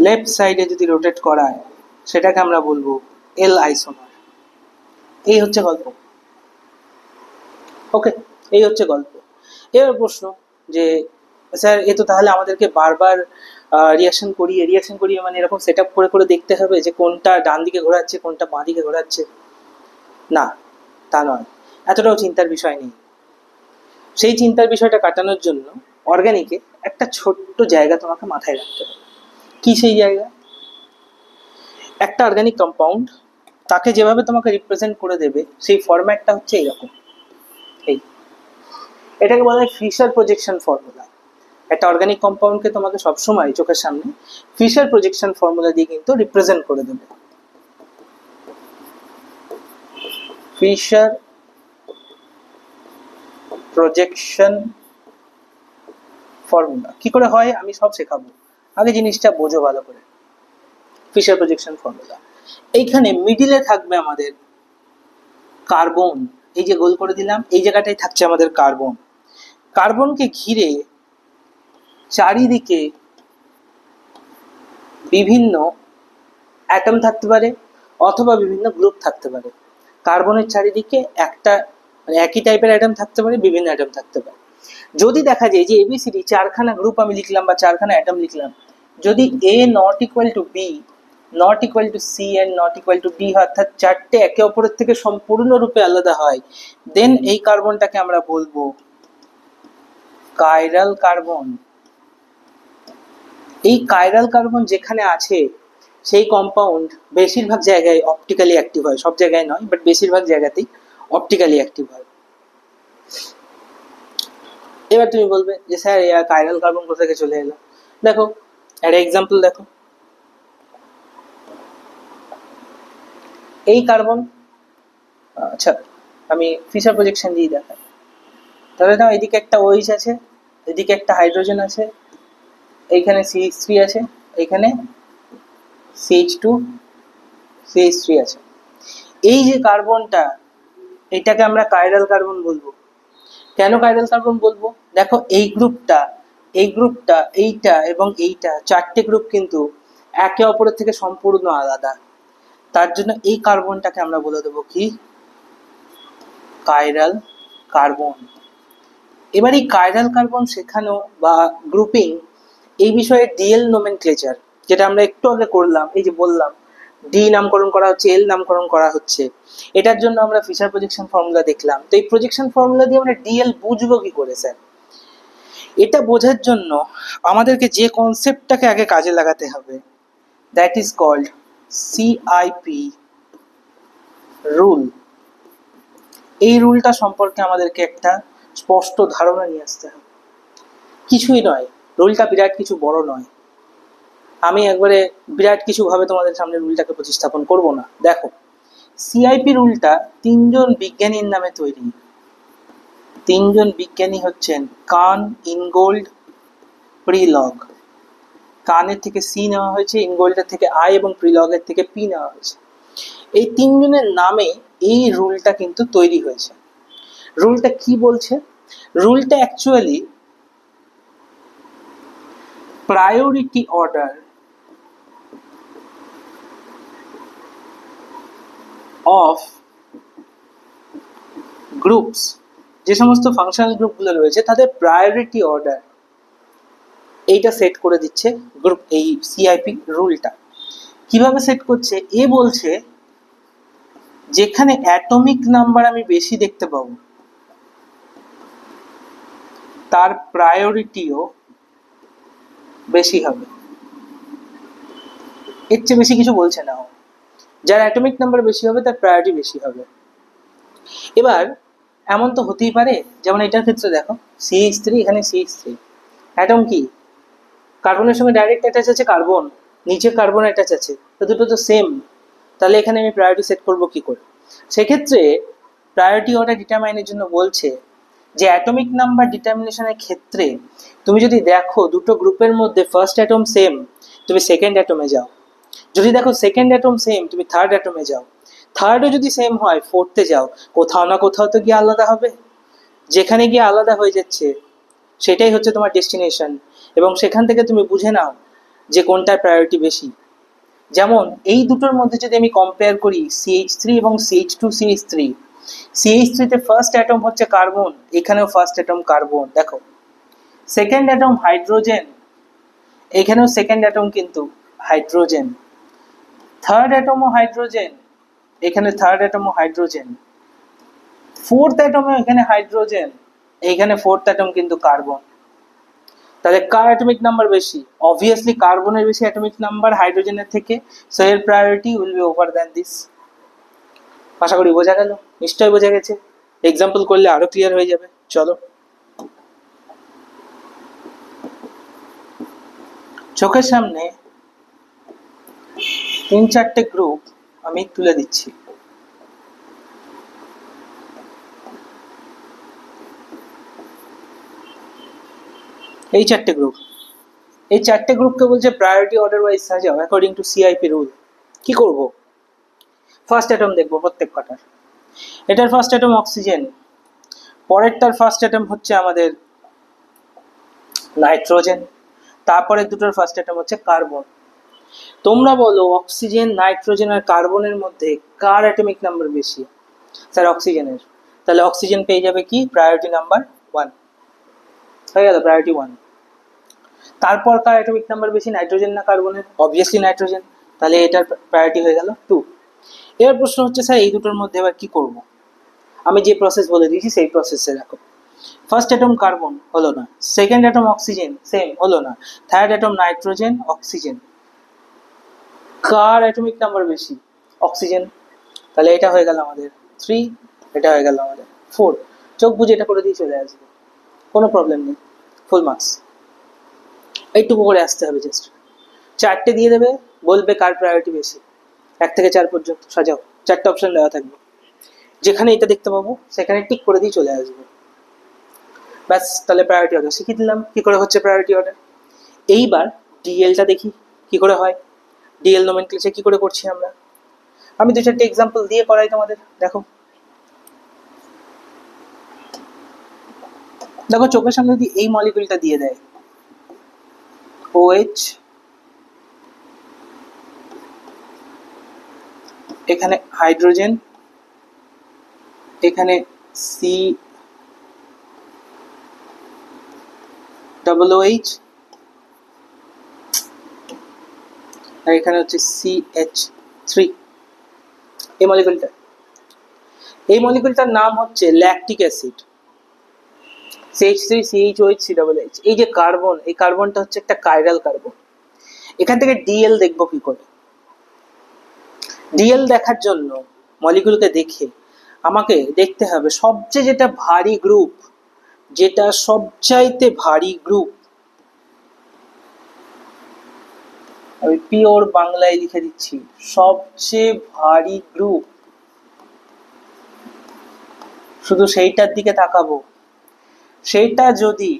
লেফট সাইডে যদি রোটেট করায়, সেটাকে আমরা বলবো এল আইসোমার। এই হচ্ছে গল্প। ওকে, এই হচ্ছে গল্প। এবার প্রশ্ন যে স্যার এ তো তাহলে আমাদেরকে বারবার রিয়াকশন করিয়ে মানে এরকম সেট আপ করে করে দেখতে হবে যে কোনটা ডান দিকে ঘোরাচ্ছে কোনটা বাঁ দিকে ঘোরাচ্ছে? না, তা নয়, এতটাও চিন্তার বিষয় নেই। সেই চিন্তার বিষয়টা কাটানোর জন্য অর্গানিকে একটা ছোট্ট জায়গা তোমাকে মাথায় রাখতে হবে। কি সেই জায়গা? একটা অর্গানিক কম্পাউন্ড তাকে যেভাবে তোমাকে রিপ্রেজেন্ট করে দেবে সেই ফরম্যাটটা হচ্ছে এইরকম। এই এটাকে বলা হয় ফিশার প্রজেকশন ফর্মুলা। একটা অর্গানিক কম্পাউন্ডকে তোমাকে সবসময় চোখের সামনে ফিশার প্রজেকশন ফর্মুলা দিয়ে কিন্তু রিপ্রেজেন্ট করে দেবে। ফিশার প্রজেকশন ফর্মুলা কি করে হয় আমি সব শেখাবো, আগে জিনিসটা বোঝো ভালো করে। ফিশার প্রজেকশন ফর্মুলা এইখানে মিডিলে থাকবে আমাদের কার্বন, এই যে গোল করে দিলাম, এই জায়গাটাই থাকছে আমাদের কার্বন। কার্বনকে ঘিরে চারিদিকে বিভিন্ন অ্যাটম থাকতে পারে অথবা বিভিন্ন গ্রুপ থাকতে পারে। কার্বনের চারিদিকে একটা মানে একই টাইপের অ্যাটম থাকতে পারে, বিভিন্ন অ্যাটম থাকতে পারে। যদি দেখা যায় যে এবিসিডি চারখানা গ্রুপ আমি লিখলাম বা চারখানা অ্যাটম লিখলাম, যদি A not equal to B, not equal to C and not equal to D হয়, অর্থাৎ চারটে একে অপরের থেকে সম্পূর্ণরূপে আলাদা হয়, দেন এই কার্বনটাকে আমরা বলবো কাইরাল কার্বন। এই কাইরাল কার্বন যেখানে আছে সেই কম্পাউন্ড বেশিরভাগ জায়গায় অপটিক্যালি অ্যাক্টিভ হয়, সব জায়গায় নয় বাট বেশিরভাগ জায়গাতেই অপটিক্যালি অ্যাক্টিভ হয়। এবার তুমি বলবে যে স্যার কাইরাল কার্বন কোথা থেকে চলে এলো? দেখো একটা এক্সাম্পল দেখো, এই কার্বন, আচ্ছা আমি ফিশার প্রজেকশন দিয়ে দেখাই। তাহলে না এদিকে একটা OH আছে, এদিকে একটা হাইড্রোজেন আছে, এইখানে CH3 আছে, এইখানে CH2 CH3 আছে। এই যে কার্বনটা, এটাকে আমরা কাইরাল কার্বন বলবো। কেন কাইরাল কার্বন বলবো? দেখো এই গ্রুপটা, এই গ্রুপটা, এইটা এবং এইটা, চারটে গ্রুপ কিন্তু একে অপরের থেকে সম্পূর্ণ আলাদা। তার জন্য এই কার্বনটাকে আমরা বলে দেবো কি কাইরাল কার্বন। এবার এই কাইরাল কার্বন শেখানো বা গ্রুপিং, এই বিষয়ে ডিএল নোমেনক্লেচার যেটা আমরা একটু আগে করলাম, এই যে বললাম ডি নামকরণ করা হচ্ছে, এল নামকরণ করা হচ্ছে, এটার জন্য আমরা ফিশার প্রজেকশন ফর্মুলা দেখলাম। তো এই প্রজেকশন ফর্মুলা দিয়ে আমরা ডিএল বুঝবো কি করে স্যার? এটা বোঝার জন্য আমাদেরকে যে কনসেপ্টটাকে আগে কাজে লাগাতে হবে, that is called CIP rule. এই রুলটা সম্পর্কে আমাদেরকে একটা স্পষ্ট ধারণা নিয়ে আসতে হবে। কিছুই নয়, রুলটা বিরাট কিছু বড় নয়, আমি একবারে বিরাট কিছু ভাবে তোমাদের সামনে রুলটাকে প্রতিস্থাপন করব না। দেখো সিআইপি রুলটা তিনজন বিজ্ঞানীর নামে তৈরি। তিনজন বিজ্ঞানী হচ্ছেন কান, ইনগোল্ড, প্রিলগ। কানের থেকে সি নেওয়া হয়েছে, ইনগোল্ডের থেকে আই এবং প্রিলগের থেকে পি নেওয়া হয়েছে। এই তিনজনের নামে এই রুলটা কিন্তু তৈরি হয়েছে। রুলটা কি বলছে? রুলটা actually priority order of groups, যে সমস্ত ফাংশনাল গ্রুপগুলো রয়েছে তাদের প্রায়োরিটি অর্ডার, এইটা সেট করে দিচ্ছে গ্রুপ, এই সিআইপি রুলটা। কিভাবে সেট করছে? এ বলছে যেখানে অ্যাটমিক নাম্বার আমি বেশি দেখতে পাবো তার প্রায়োরিটিও বেশি হবে। এর চেয়ে বেশি কিছু বলছে না। যার অ্যাটমিক নাম্বার বেশি হবে তার প্রায়োরিটি বেশি হবে। এবার এমন তো হতেই পারে, যেমন এটার ক্ষেত্রে দেখো CH3, এখানে CH3 অ্যাটম কি কার্বনের সঙ্গে ডাইরেক্ট অ্যাটাচ আছে কার্বন, নিচে কার্বন অ্যাটাচ আছে, তো দুটো তো সেম। তাহলে এখানে আমি প্রায়োরিটি সেট করব কি করে? সেক্ষেত্রে প্রায়োরিটি অর্ডার ডিটারমাইনের জন্য বলছে যে অ্যাটমিক নাম্বার ডিটারমিনেশনের ক্ষেত্রে তুমি যদি দেখো দুটো গ্রুপের মধ্যে ফার্স্ট অ্যাটম সেম, তুমি সেকেন্ড অ্যাটমে যাও। যদি দেখো সেকেন্ড অ্যাটম সেম, তুমি থার্ড অ্যাটমে যাও। থার্ডও যদি সেম হয়, ফোর্থে যাও। কোথাও না কোথাও তো গিয়ে আলাদা হবে। যেখানে গিয়ে আলাদা হয়ে যাচ্ছে সেটাই হচ্ছে তোমার ডেস্টিনেশন, এবং সেখান থেকে তুমি বুঝে নাও যে কোনটার প্রায়োরিটি বেশি। যেমন এই দুটোর মধ্যে যদি আমি কম্পেয়ার করি CH3 এবং CH2CH3, CH3 তে ফার্স্ট অ্যাটম হচ্ছে কার্বন, এখানেও ফার্স্ট অ্যাটম কার্বন। দেখো সেকেন্ড অ্যাটম হাইড্রোজেন, এখানেও সেকেন্ড অ্যাটম কিন্তু হাইড্রোজেন। থার্ড অ্যাটমও হাইড্রোজেন, এখানে থার্ড অ্যাটমও হাইড্রোজেন। ফোর্থ অ্যাটমও এখানে হাইড্রোজেন, এইখানে ফোর্থ অ্যাটম কিন্তু কার্বন। তাহলে কার অ্যাটমিক নাম্বার বেশি? অবভিয়াসলি কার্বনের বেশি অ্যাটমিক নাম্বার হাইড্রোজেনের থেকে, সো এর priority will be over than this. আশা করি বোঝা গেল, নিশ্চয়ই বোঝা গেছে। এক্সাম্পল করলে আরো ক্লিয়ার হয়ে যাবে। চলো, চোখের সামনে 3-4টে গ্রুপ আমি তুলে দিচ্ছি। এই 4টে গ্রুপ, এই 4টে গ্রুপকে বলছে প্রায়োরিটি অর্ডার ওয়াইজ সাজাও অ্যাকর্ডিং টু সিআইপি রুল। কি করব? ফার্স্ট অ্যাটম দেখবো প্রত্যেক কটার। এটার ফার্স্ট অ্যাটম অক্সিজেন, পরেরটার ফার্স্ট অ্যাটম হচ্ছে আমাদের নাইট্রোজেন, তারপরে দুটোর ফার্স্ট অ্যাটম হচ্ছে কার্বন। তোমরা বলো অক্সিজেন, নাইট্রোজেন আর কার্বনের মধ্যে কার অ্যাটমিক নাম্বার বেশি? স্যার অক্সিজেনের। তাহলে অক্সিজেন পেয়ে যাবে কি প্রায়োরিটি নাম্বার 1, হয়ে গেল প্রায়োরিটি 1। তারপর কার অ্যাটমিক নাম্বার বেশি, নাইট্রোজেন না কার্বনের? অবভিয়াসলি নাইট্রোজেন, তাহলে এটার প্রায়োরিটি হয়ে গেল 2। এবার প্রশ্ন হচ্ছে স্যার এই দুটোর মধ্যে এবার কি করব? আমি যে প্রসেস বলে দিয়েছি সেই প্রসেসে রাখো। ফার্স্ট অ্যাটম কার্বন হলো না, সেকেন্ড অ্যাটম অক্সিজেন সেম হলো না, থার্ড অ্যাটম নাইট্রোজেন, অক্সিজেন। কার অ্যাটমিক নাম্বার বেশি? অক্সিজেন। তাহলে এটা হয়ে গেল আমাদের 3, এটা হয়ে গেল আমাদের 4। চোখ বুঝে এটা করে দিয়ে চলে আসবে, কোনো প্রবলেম নেই, ফুল মার্কস। এইটুকু করে আসতে হবে জাস্ট। 4টে দিয়ে দেবে, বলবে কার প্রায়োরিটি বেশি, 1 থেকে 4 পর্যন্ত সাজাও, 4টে অপশন দেওয়া থাকবে, যেখানে এটা দেখতে পাবো সেখানে টিক করে দিয়ে চলে আসবো, ব্যাস। তাহলে প্রায়োরিটি অর্ডার শিখিয়ে দিলাম কি করে হচ্ছে প্রায়োরিটি অর্ডার। এইবার ডিএলটা দেখি কি করে হয়, ডিএল নোমেনক্লেচার কি করে করছি আমরা। আমি 2-4টে এক্সাম্পল দিয়ে করাই তোমাদের, দেখো। দেখো চোখের সামনে যদি এই মলিকিউলটা দিয়ে দেয় OH, এখানে হাইড্রোজেন, এখানে COOH, আর এখানে হচ্ছে CH3। এই মলিকিউলটার নাম হচ্ছে lactic acid, CH3 CHOH COOH। এই যে কার্বন, এই কার্বনটা হচ্ছে একটা কাইরাল কার্বন। এখান থেকে ডিএল দেখবো কি করে? ডিএল দেখার জন্য মলিকিউলকে দেখে আমাকে দেখতে হবে সবচেয়ে যেটা ভারী গ্রুপ, যেটা সবচাইতে ভারী গ্রুপ, আমি পিওর বাংলায় লিখে দিচ্ছি, সবচেয়ে ভারী গ্রুপ, শুধু সেইটার দিকে তাকাবো। সেইটা যদি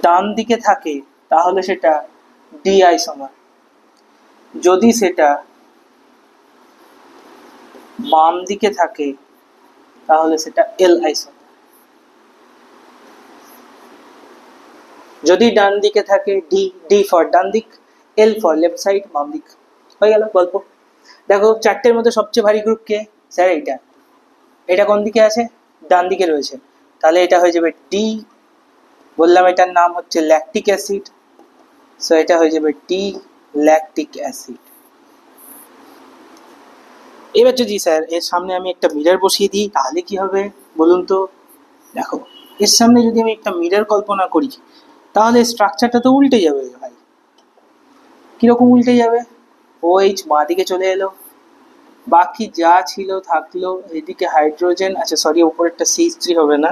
ডান দিকে থাকে তাহলে সেটা ডি আইসোমার, যদি সেটা বাম দিকে থাকে তাহলে সেটা এল আইসোমার। যদি ডান দিকে থাকে ডি, ডি ফর ডান দিক, এল ফর লেফট সাইড, বাম দিক। হয়ে গেল গল্প। দেখো 4টের মধ্যে সবচেয়ে ভারী গ্রুপ কে? স্যার এইটা। এটা কোন দিকে আছে? ডান দিকে রয়েছে, তাহলে এটা হয়ে যাবে ডি। বললাম এটার নাম হচ্ছে ল্যাকটিক অ্যাসিড, সো এটা হয়ে যাবে ডি ল্যাকটিক অ্যাসিড। এবার যদি স্যার এর সামনে আমি একটা মিরর বসিয়ে দিই তাহলে কি হবে বলুন তো? দেখো এর সামনে যদি আমি একটা মিরর কল্পনা করি তাহলে স্ট্রাকচারটা তো উল্টে যাবে ভাই। কিরকম উল্টে যাবে? OH বাঁ দিকে চলে এলো, বাকি যা ছিল থাকলো, এদিকে হাইড্রোজেন, আচ্ছা সরি উপরেরটা CH3 হবে না,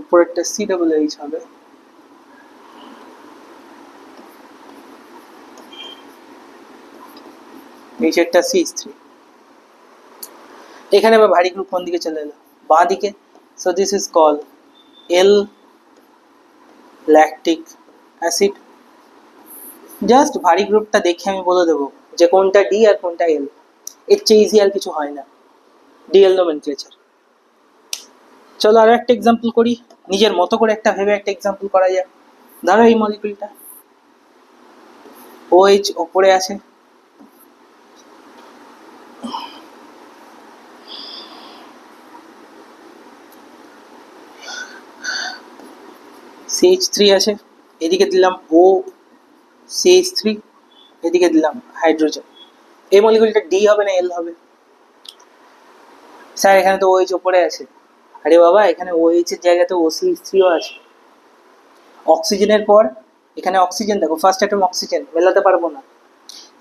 উপরেরটা COOH হবে। নিচেরটা CH3। এখানে আবার ভারী গ্রুপ কোন দিকে চলে এলো? বাঁ দিকে, so this is call L lactic acid. Just ভারী গ্রুপটা দেখে আমি বলে দেবো যে কোনটা ডি আর কোনটা এল, এর চেয়ে ইজি আর কিছু হয় না ডিএল নোমেনক্লেচার। চলো আরো একটা এক্সাম্পল করি, নিজের মতো করে একটা ভেবে একটা এক্সাম্পল করা যায়। ধরো এই মলিকিউলটা OH ওপরে আছে, CH3 আছে, এদিকে দিলাম O CH3, এদিকে দিলাম হাইড্রোজেন। এই মলিকিউলটা ডি হবে না এল হবে? স্যার এখানে তো OH ওপরে আছে। আরে বাবা এখানে OH এর জায়গাতে OCH3ও আছে। অক্সিজেনের পর এখানে অক্সিজেন, দেখো ফার্স্ট অ্যাটম অক্সিজেন, মেলাতে পারবো না।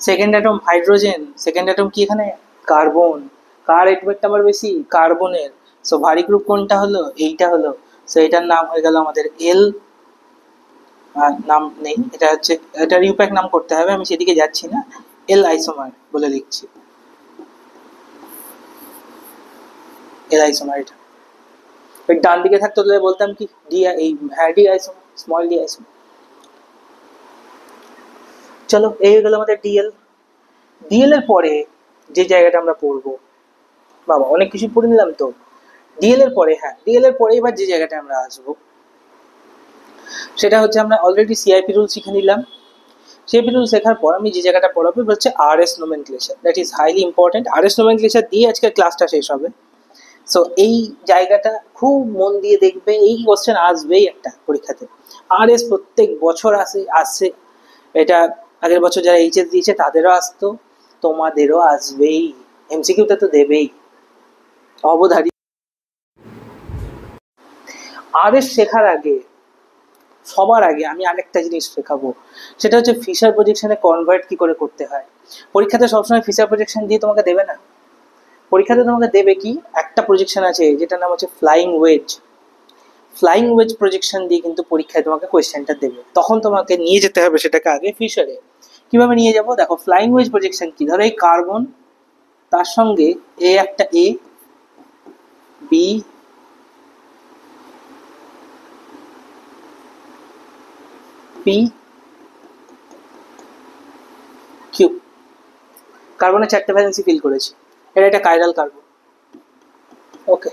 Second atom hydrogen, second atom কি এখানে? কার্বন। কার অ্যাটমিক নাম্বার বেশি? কার্বনের। সো ভারী গ্রুপ কোনটা হলো? এইটা হলো। সো এটার নাম হয়ে গেল আমাদের এল। নাম নেই, এটা হচ্ছে, এটা ইউপ্যাক নাম করতে হবে, আমি সেদিকে যাচ্ছি না, এল আইসোমার বলে লিখছি, এল আইসোমার। এটা ডান দিকে থাকতো তাহলে বলতাম কি ডি, এই D isomer, small D isomer. চলো এই হয়ে গেল আমাদের ডিএল। ডিএল এর পরে যে জায়গাটা আমরা পড়বো, বাবা অনেক কিছু পড়ে নিলাম তো। ডিএল এর পরে, হ্যাঁ ডিএল এর পরে এবার যে জায়গাটা আমরা আসবো সেটা হচ্ছে, আমরা অলরেডি সিআইপি রুল শিখে নিলাম। সিআইপি রুল শেখার পর আমি যে জায়গাটা পড়াবো হচ্ছে RS nomenclature, that is highly important. RS nomenclature দিয়ে আজকে ক্লাসটা শেষ হবে। সো এই জায়গাটা খুব মন দিয়ে দেখবে, এই কোশ্চেন আসবেই একটা পরীক্ষাতে। আরএস প্রত্যেক বছর আসছে, এটা আগের বছর যারা এইচএস দিয়েছে তাদেরও আসতো, তোমাদেরও আসবেই, এমসিকিউটা তো দেবেই অবধারিত। আরএস শেখার আগে, সবার আগে আমি আরেকটা জিনিস শেখাবো, সেটা হচ্ছে ফিশার প্রজেকশনে কনভার্ট কি করে করতে হয়। পরীক্ষাতে সবসময় ফিশার প্রজেকশন দিয়ে তোমাকে দেবে না, পরীক্ষাতে তোমাকে দেবে কি, একটা প্রজেকশন আছে যেটার নাম হচ্ছে flying wedge. Flying wedge projection দিয়ে কিন্তু পরীক্ষায় তোমাকে কোয়েশ্চেনটা দেবে, তখন তোমাকে নিয়ে যেতে হবে সেটাকে আগে ফিশারে। কিভাবে নিয়ে যাব দেখো, ফ্লাইং ওয়েজ প্রজেকশন কি, ধরো এই কার্বন, তার সঙ্গে একটা এ বি পি কিউ, কার্বনের 4টে ভ্যালেন্সি ফিল করেছি, এটা একটা কাইরাল কার্বন। ওকে,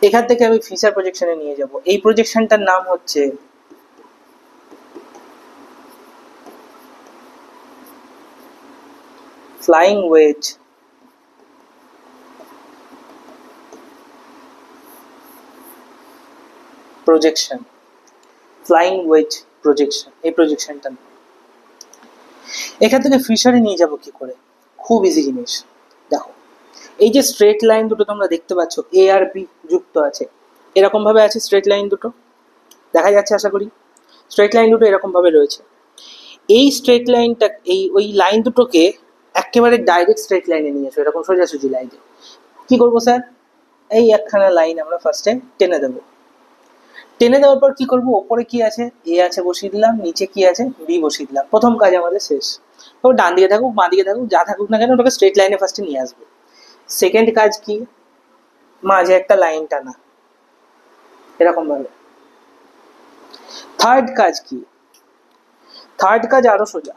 এখান থেকে আমি ফিশার প্রজেকশনে নিয়ে যাব। এই প্রজেকশনটার নাম হচ্ছে flying wedge projection. Flying wedge projection, এই প্রজেকশনটা এখান থেকে ফিশারে নিয়ে যাব কি করে, খুব ইজি জিনিস। দেখো এই যে স্ট্রেট লাইন দুটো তোমরা দেখতে পাচ্ছ, এ আর বি যুক্ত আছে, এরকম ভাবে আছে স্ট্রেট লাইন দুটো, দেখা যাচ্ছে আশা করি। স্ট্রেট লাইন দুটো এরকম ভাবে রয়েছে। এই স্ট্রেট লাইনটা, ওই লাইন দুটোকে একেবারে ডাইরেক্ট স্ট্রেট লাইনে নিয়ে এসো, এরকম সোজাসুজি লাইনে। কি করবো স্যার, এই একখানা লাইন আমরা ফার্স্টে টেনে দেবো। টেনে দেওয়ার পর কি করবো, ওপরে কি আছে, এ আছে বসিয়ে দিলাম, নিচে কি আছে, বি বসিয়ে দিলাম। প্রথম কাজ আমাদের শেষ। তো ডান দিকে থাকুক বাঁ দিকে থাকুক যা থাকুক না কেন, ওটাকে স্ট্রেট লাইনে ফার্স্টে নিয়ে আসবো। সেকেন্ড কাজ কি, মাঝে একটা লাইন টানা এরকম ভাবে। থার্ড কাজ কি, থার্ড কাজ আরো সোজা,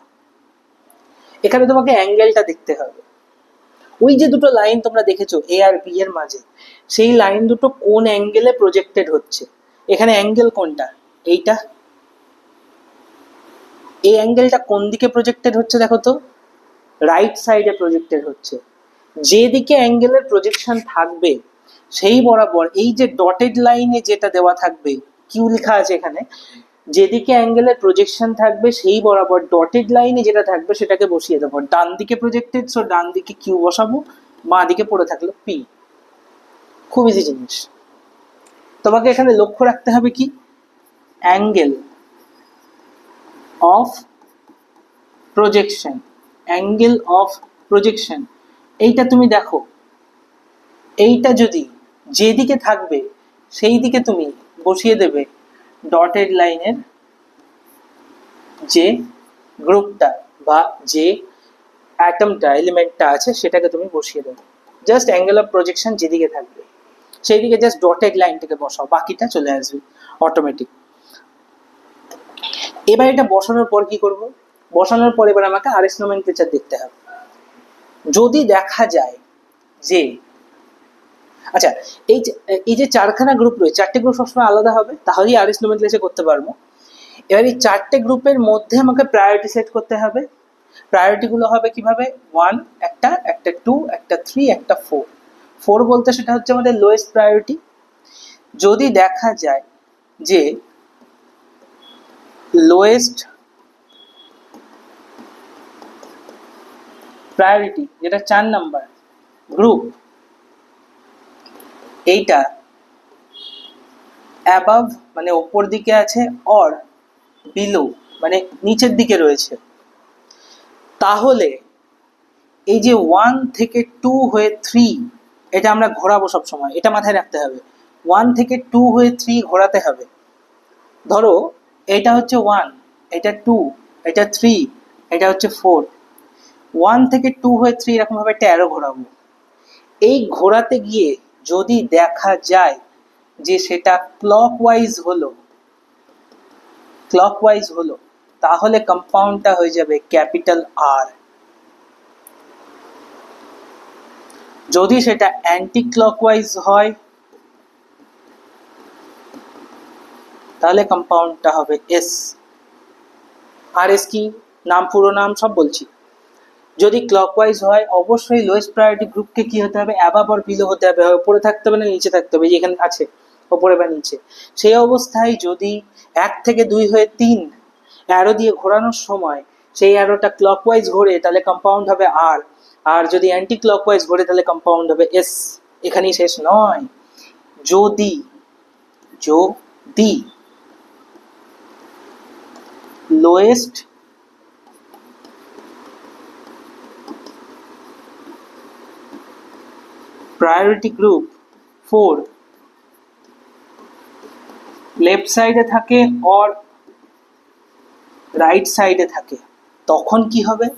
এখানে তোমাকে অ্যাঙ্গেলটা দেখতে হবে। ওই যে দুটো লাইন তোমরা দেখেছো এ আর বি এর মাঝে, সেই লাইন দুটো কোন অ্যাঙ্গেলে প্রজেক্টেড হচ্ছে। এখানে অ্যাঙ্গেল কোনটা, এইটা। এই অ্যাঙ্গেলটা কোন দিকে প্রজেক্টেড হচ্ছে দেখো তো, রাইট সাইডে প্রজেক্টেড হচ্ছে। যেদিকে অ্যাঙ্গেলের প্রজেকশন থাকবে সেই বরাবর এই যে ডটেড লাইনে যেটা দেওয়া থাকবে, কিউ লেখা আছে এখানে, যেদিকে অ্যাঙ্গেলের প্রজেকশন থাকবে সেই বরাবর ডটেড লাইনে যেটা থাকবে সেটাকে বসিয়ে দেবো। ডান দিকে প্রজেক্টেড, সো ডান দিকে কিউ বসাবো, বাঁ দিকে পড়ে থাকলো পি। খুব ইজি জিনিস। তোমাকে এখানে লক্ষ্য রাখতে হবে কি, angle of projection, angle of projection, এইটা তুমি দেখো, এইটা যদি যেদিকে থাকবে সেই দিকে তুমি বসিয়ে দেবে ডটেড লাইনের যে গ্রুপটা বা যে অ্যাটমটা, এলিমেন্টটা আছে সেটাকে তুমি বসিয়ে দেবে। জাস্ট অ্যাঙ্গেল অফ প্রজেকশন যেদিকে থাকবে সেই দিকে জাস্ট ডটেড লাইনটাকে বসাও, বাকিটা চলে আসবে অটোমেটিক। এবার এটা বসানোর পর কি করব, বসানোর পর এবার আমাকে আরএস নোমেনক্লেচার দেখতে হবে। যদি দেখা যায় যে, আচ্ছা এই যে চারখানা গ্রুপ রয়েছে, চারটে গ্রুপ সবসময় আলাদা হবে, তাহলেই আরএস নোমেনক্লেচার করতে পারবো। এবার এই চারটে গ্রুপের মধ্যে আমাকে প্রায়োরিটি সেট করতে হবে। প্রায়োরিটি গুলো হবে কিভাবে, 1 একটা 2 একটা 3 একটা 4। 4 বলতে সেটা হচ্ছে আমাদের লোয়েস্ট প্রায়োরিটি। যদি দেখা যায় যে লোয়েস্ট প্রায়োরিটি যেটা 4 নাম্বার গ্রুপ, এইটা অ্যাবাভ মানে ওপর দিকে আছে, অর বিলো মানে নিচের দিকে রয়েছে, তাহলে এই যে 1 থেকে 2 হয়ে 3, এটা আমরা ঘোরাবো সব সময়, এটা মাথায় রাখতে হবে। 1 থেকে 2 হয়ে 3 ঘোরাতে হবে। ধরো এটা হচ্ছে 1, এটা 2, এটা 3, এটা হচ্ছে 4। 1 থেকে 2 হয়ে 3 এরকম ভাবে একটা অ্যারো ঘোরাবো। এই ঘোরাতে গিয়ে যদি দেখা যায় যে সেটা ক্লকওয়াইজ হলো, তাহলে কম্পাউন্ডটা হয়ে যাবে ক্যাপিটাল আর। যদি সেটা অ্যান্টি ক্লকওয়াইজ হয় তাহলে কম্পাউন্ডটা হবে এস। আর এস কি নাম, পুরো নাম সব বলছি। যদি ক্লকওয়াইজ হয় অবশ্যই লোয়েস্ট প্রায়োরিটি গ্রুপকে কি হতে হবে, অ্যাবাভ অর বিলো হতে হবে, উপরে থাকতে হবে না নিচে থাকতে হবে, যেখানে আছে ওপরে বা নিচে। সেই অবস্থায় যদি 1 থেকে 2 হয়ে 3 অ্যারো দিয়ে ঘোরানোর সময় সেই অ্যারোটা ক্লকওয়াইজ ঘোরে তাহলে কম্পাউন্ড হবে আর। আর যদি অ্যান্টি ক্লকওয়াইজ ঘোরে তাহলে কম্পাউন্ড হবে এস। এখানেই শেষ নয়, যদি যদি লোয়েস্ট প্রায়োরিটি গ্রুপ 4 লেফট সাইডে থাকে অর রাইট সাইডে থাকে, তখন কি হবে?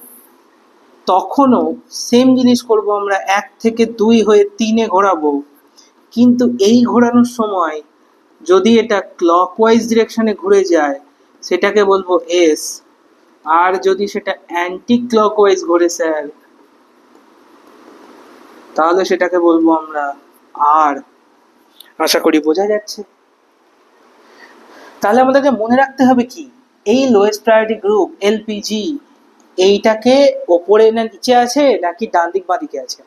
তখনও সেম জিনিস করব আমরা, 1 থেকে 2 হয়ে 3-এ ঘোরাবো, কিন্তু এই ঘোরানোর সময় যদি এটা ক্লকওয়াইজ ডিরেকশনে ঘুরে যায় সেটাকে বলবো এস। আর যদি সেটা অ্যান্টি ক্লকওয়াইজ ঘোরে স্যার তাহলে সেটাকে বলবো আমরা আর। আশা করি বোঝা যাচ্ছে। তাহলে আমাদেরকে মনে রাখতে হবে কি, এই লোয়েস্ট প্রায়োরিটি গ্রুপ এলপিজি এইটাকে ওপরে না নিচে আছে নাকি ডান দিক বাঁ দিকে আছে।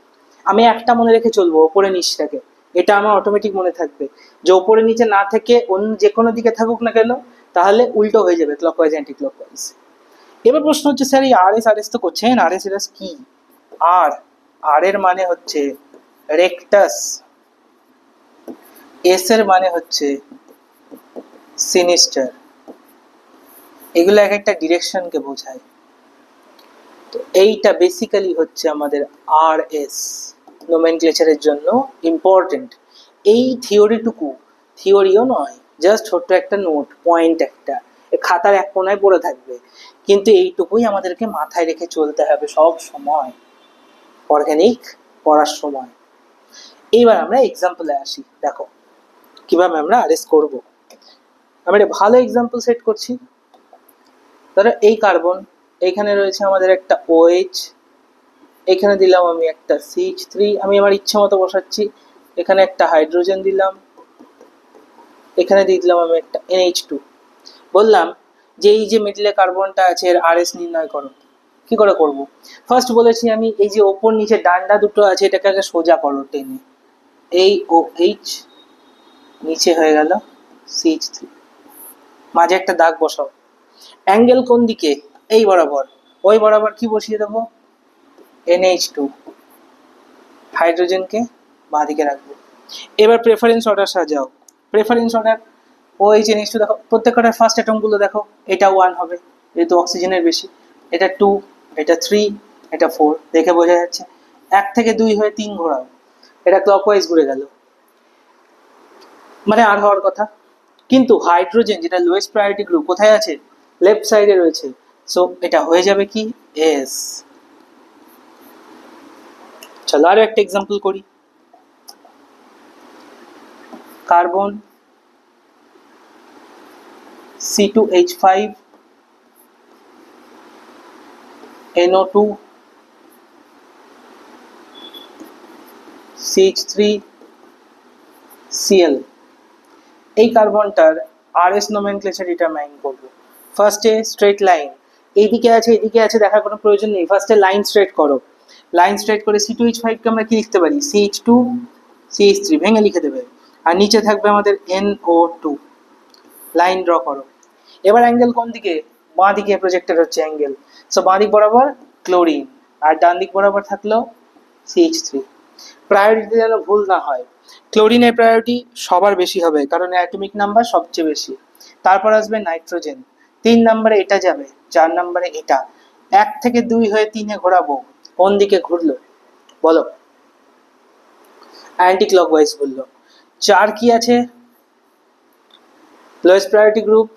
আমি একটা মনে রেখে চলবো, ওপরে নিচটাকে, এটা আমার অটোমেটিক মনে থাকবে যে ওপরে নিচে না থেকে অন্য যে কোনো দিকে থাকুক না কেন তাহলে উল্টো হয়ে যাবে, ক্লকওয়াইজ অ্যান্টি ক্লকওয়াইজ। এবার প্রশ্ন হচ্ছে স্যার এই আর এস তো করছেন, আর এস কি? আর আর এর মানে হচ্ছে রেকটাস, এস এর মানে হচ্ছে সিনিস্টার। এগুলো এক একটা ডিরেকশনকে বোঝায়। তো এইটা বেসিক্যালি হচ্ছে আমাদের আর এস নোমেনক্লেচারের জন্য ইম্পর্টেন্ট। এই থিওরিটুকু থিওরিও নয়, জাস্ট ছোট্ট একটা নোট, পয়েন্ট একটা খাতার এক কোনায় পড়ে থাকবে, কিন্তু এইটুকুই আমাদেরকে মাথায় রেখে চলতে হবে সব সময় অর্গানিক পড়ার সময়। এইবার আমরা এক্সাম্পলে আসি, দেখো কিভাবে আমরা আরএস করব। আমি একটা ভালো এক্সাম্পল সেট করছি। ধরো এই কার্বন, এইখানে রয়েছে আমাদের একটা OH, এখানে দিলাম আমি একটা CH3, আমি আমার ইচ্ছে মতো বসাচ্ছি। এখানে একটা হাইড্রোজেন দিলাম, এখানে দিয়ে দিলাম আমি একটা NH2। বললাম যে এই যে মিডলে কার্বনটা আছে এর আরএস নির্ণয় করো। কি করে করব? ফার্স্ট বলেছি আমি এই যে ওপর নিচে ডান্ডা দুটো আছে এটাকে আগে সোজা করো টেনে, এই OH নিচে হয়ে গেল CH3, মাঝে একটা দাগ বসাও। অ্যাঙ্গেল কোন দিকে? এই বরাবর, ওই বরাবর কি বসিয়ে দেবো? NH2, হাইড্রোজেনকে বাঁ দিকে রাখবো। এবার প্রেফারেন্স অর্ডার সাজাও। প্রেফারেন্স অর্ডার, ওই NH2 দেখো প্রত্যেকটার ফার্স্ট অ্যাটমগুলো দেখো, এটা 1 হবে যেহেতু অক্সিজেনের বেশি, এটা 2, এটা 3, এটা 4, দেখে বোঝা যাচ্ছে। 1 থেকে 2 হয়ে 3 ঘোরাও, এটা ক্লকওয়াইজ ঘুরে গেল, মানে আর হওয়ার কথা। কিন্তু হাইড্রোজেন যেটা লোয়েস্ট প্রায়োরিটি গ্রুপ কোথায় আছে? লেফট সাইডে রয়েছে, সো এটা হয়ে যাবে কি এস। চলো আরো একটা এক্সাম্পল করি। Carbon C2H5 NO2 CH3 Cl, এই কার্বনটার আরএস নোমেনক্লেচার ডিটারমাইন করব। ফার্স্টে স্ট্রেট লাইন, এইদিকে আছে এদিকে আছে দেখার কোনো প্রয়োজন নেই, ফার্স্টে লাইন স্ট্রেট করো। লাইন স্ট্রেট করে C2H5 কে আমরা কি লিখতে পারি? CH2 CH3 ভেঙে লিখে দেবে, আর নিচে থাকবে আমাদের NO2। লাইন ড্র করো। এবার অ্যাঙ্গেল কোন দিকে? বাঁ দিকে প্রজেক্টেড হচ্ছে অ্যাঙ্গেল, সো বাঁ দিক বরাবর ক্লোরিন, আর ডান দিক বরাবর থাকলো CH3। প্রায়োরিটি যেন ভুল না হয়, ক্লোরিনের প্রায়োরিটি সবার বেশি হবে কারণ অ্যাটমিক নাম্বার সবচেয়ে বেশি, তারপর আসবে নাইট্রোজেন, 3 নম্বরে এটা যাবে, 4 নম্বরে এটা। 1 থেকে 2 হয়ে 3-এ ঘোরাবো, কোন দিকে ঘুরলো বলো? Anti clockwise ঘুরলো। 4 কি আছে? লোয়েস্ট প্রায়োরিটি গ্রুপ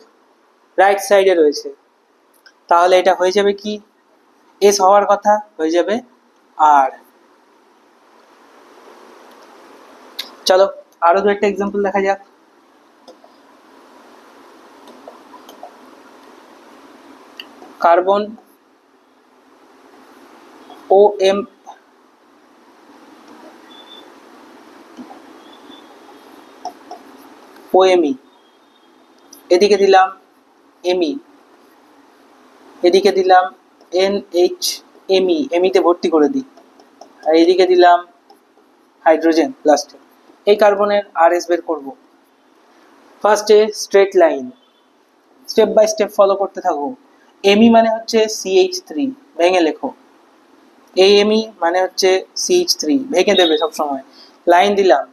রাইট সাইডে রয়েছে, তাহলে এটা হয়ে যাবে কি এস হওয়ার কথা, হয়ে যাবে আর। চলো আরো দু একটা এক্সাম্পল দেখা যাক। কার্বন OM OMe, এদিকে দিলাম Me, এদিকে দিলাম NHMe, তে ভর্তি করে দিই, আর এদিকে দিলাম হাইড্রোজেন লাস্টে। এই কার্বনের আরএস বের করব। ফার্স্টে straight line, step by step follow করতে থাকো। Me মানে হচ্ছে CH3, ভেঙে লেখো। AMe মানে হচ্ছে CH3, ভেঙে দেবে সবসময়। লাইন দিলাম,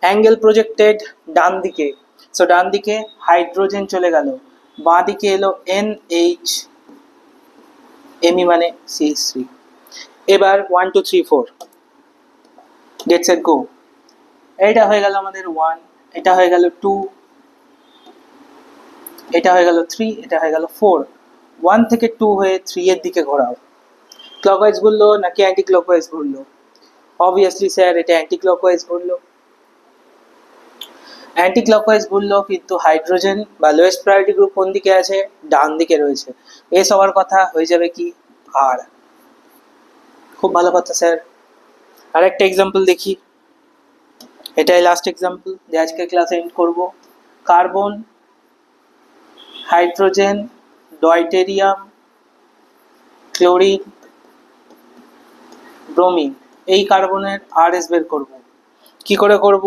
অ্যাঙ্গেল প্রজেক্টেড ডান দিকে, সো ডান দিকে হাইড্রোজেন চলে গেল, বাঁ দিকে এলো NH, Me মানে CH3। এবার 1 2 3 4 গেট সেট গো। এটা হয়ে গেল আমাদের 1, এটা হয়ে গেল 2, এটা হয়ে গেল 3, এটা হয়ে গেল 4। 1 থেকে 2 হয়ে 3 এর দিকে ঘোরাও। ক্লকওয়াইজ ঘুরলো নাকি অ্যান্টি ক্লকওয়াইজ ঘুরলো? অবভিয়াসলি স্যার এটা অ্যান্টি ক্লকওয়াইজ ঘুরলো। অ্যান্টি ক্লকওয়াইজ ঘুরলো, কিন্তু হাইড্রোজেন বা লোয়েস্ট প্রায়োরিটি গ্রুপ কোন দিকে আছে? ডান দিকে রয়েছে। এস হওয়ার কথা হয়ে যাবে কি আর। খুব ভালো কথা স্যার। আরেকটা এক্সাম্পল দেখি, এটাই লাস্ট এক্সাম্পল যে আজকে ক্লাসে এন্ড করব। Carbon, hydrogen, deuterium, chlorine, bromine, এই কার্বনের আরএস বের করব। কি করে করব?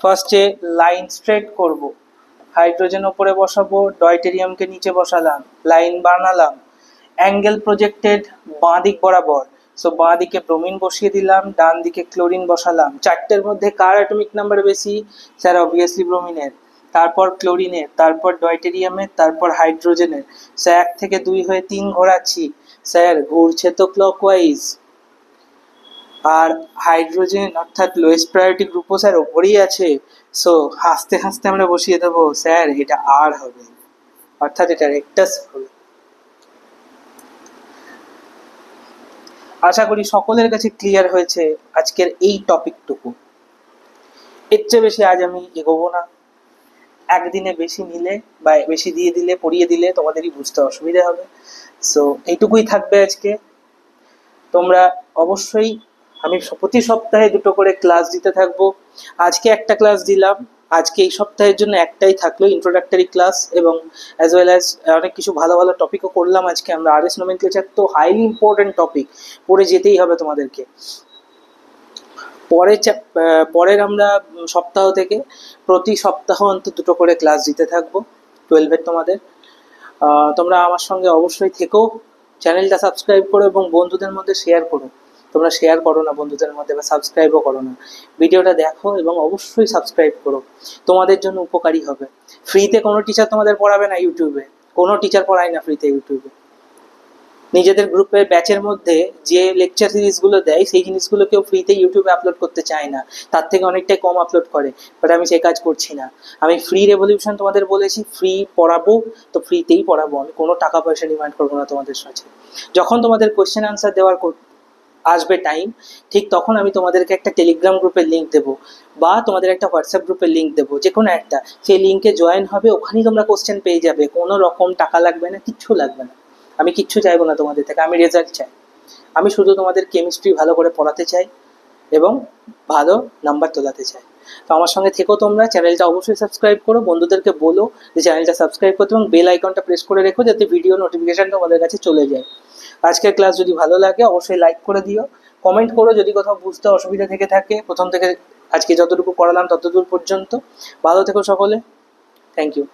ফার্স্টে লাইন স্ট্রেট করব, হাইড্রোজেন ওপরে বসাবো, ডয়টেরিয়ামকে নিচে বসালাম, লাইন বানালাম, অ্যাঙ্গেল প্রজেক্টেড বাঁ দিক বরাবর, সো বাঁ দিকে ব্রোমিন বসিয়ে দিলাম, ডান দিকে ক্লোরিন বসালাম। চারটের মধ্যে কার অ্যাটমিক নাম্বার বেশি? স্যার অবভিয়াসলি ব্রোমিনের, তারপর ক্লোরিনের, তারপর ডয়টেরিয়ামের, তারপর হাইড্রোজেনের। স্যার 1 থেকে 2 হয়ে 3 ঘোরাচ্ছি, স্যার ঘুরছে তো ক্লকওয়াইজ। আর হাইড্রোজেন অর্থাৎ লোয়েস্ট প্রায়োরিটি গ্রুপও স্যার ওপরেই আছে, সো হাসতে হাসতে আমরা বসিয়ে দেবো স্যার এটা আর হবে, অর্থাৎ এটা রেক্টাস হবে। আশা করি সকলের কাছে ক্লিয়ার হয়েছে আজকের এই টপিকটুকু। এর চেয়ে বেশি আজ আমি এগোবো না। একদিনে বেশি নিলে বা বেশি দিয়ে দিলে, পড়িয়ে দিলে তোমাদেরই বুঝতে অসুবিধা হবে। সো এইটুকুই থাকবে আজকে। তোমরা অবশ্যই, আমি প্রতি সপ্তাহে 2টো করে ক্লাস দিতে থাকবো। আজকে একটা ক্লাস দিলাম, আজকে এই সপ্তাহের জন্য একটাই থাকলো ইন্ট্রোডাক্টরি ক্লাস, এবং অ্যাজ ওয়েল অ্যাজ অনেক কিছু ভালো ভালো টপিকও করলাম আজকে আমরা। আরএস নোমেনক্লেচার তো হাইলি ইম্পর্টেন্ট টপিক, পড়ে যেতেই হবে তোমাদেরকে। পরের আমরা সপ্তাহ থেকে প্রতি সপ্তাহ অন্তত 2টো করে ক্লাস দিতে থাকবো 12-এর তোমাদের। তোমরা আমার সঙ্গে অবশ্যই থেকো, চ্যানেলটা সাবস্ক্রাইব করো এবং বন্ধুদের মধ্যে শেয়ার করো। তোমরা শেয়ার করো না বন্ধুদের মধ্যে, বা সাবস্ক্রাইবও করো না। ভিডিওটা দেখো এবং অবশ্যই সাবস্ক্রাইব করো, তোমাদের জন্য উপকারী হবে। ফ্রিতে কোনো টিচার তোমাদের পড়াবে না ইউটিউবে, কোনো টিচার পড়ায় না ফ্রিতে ইউটিউবে। নিজেদের গ্রুপের ব্যাচের মধ্যে যে লেকচার সিরিজগুলো দেয় সেই জিনিসগুলো কেউ ফ্রিতে ইউটিউবে আপলোড করতে চায় না, তার থেকে অনেকটাই কম আপলোড করে। বাট আমি সেই কাজ করছি না। আমি ফ্রি রেভলিউশন তোমাদের বলেছি, ফ্রি পড়াবো তো ফ্রিতেই পড়াবো, আমি কোনো টাকা পয়সা ডিমান্ড করবো না তোমাদের সাথে। যখন তোমাদের কোয়েশ্চেন আনসার দেওয়ার আসবে টাইম, ঠিক তখন আমি তোমাদেরকে একটা টেলিগ্রাম গ্রুপের লিঙ্ক দেবো, বা তোমাদের একটা হোয়াটসঅ্যাপ গ্রুপের লিঙ্ক দেবো, যে কোনো একটা। সেই লিঙ্কে জয়েন হবে, ওখানেই তোমরা কোশ্চেন পেয়ে যাবে, কোনো রকম টাকা লাগবে না, কিচ্ছু লাগবে না। আমি কিচ্ছু চাইবো না তোমাদের থেকে, আমি রেজাল্ট চাই। আমি শুধু তোমাদের কেমিস্ট্রি ভালো করে পড়াতে চাই এবং ভালো নাম্বার তোলাতে চাই। তো আমার সঙ্গে থেকো তোমরা, চ্যানেলটা অবশ্যই সাবস্ক্রাইব করো, বন্ধুদেরকে বলো যে চ্যানেলটা সাবস্ক্রাইব করতে, এবং বেল আইকনটা প্রেস করে রেখো যাতে ভিডিও নোটিফিকেশন তোমাদের কাছে চলে যায়। আজকের ক্লাস যদি ভালো লাগে অবশ্যই লাইক করে দিও, কমেন্ট করো যদি কোথাও বুঝতে অসুবিধা থেকে থাকে প্রথম থেকে আজকে যতটুকু পড়ালাম ততদূর পর্যন্ত। ভালো থেকো সকলে, থ্যাংক ইউ।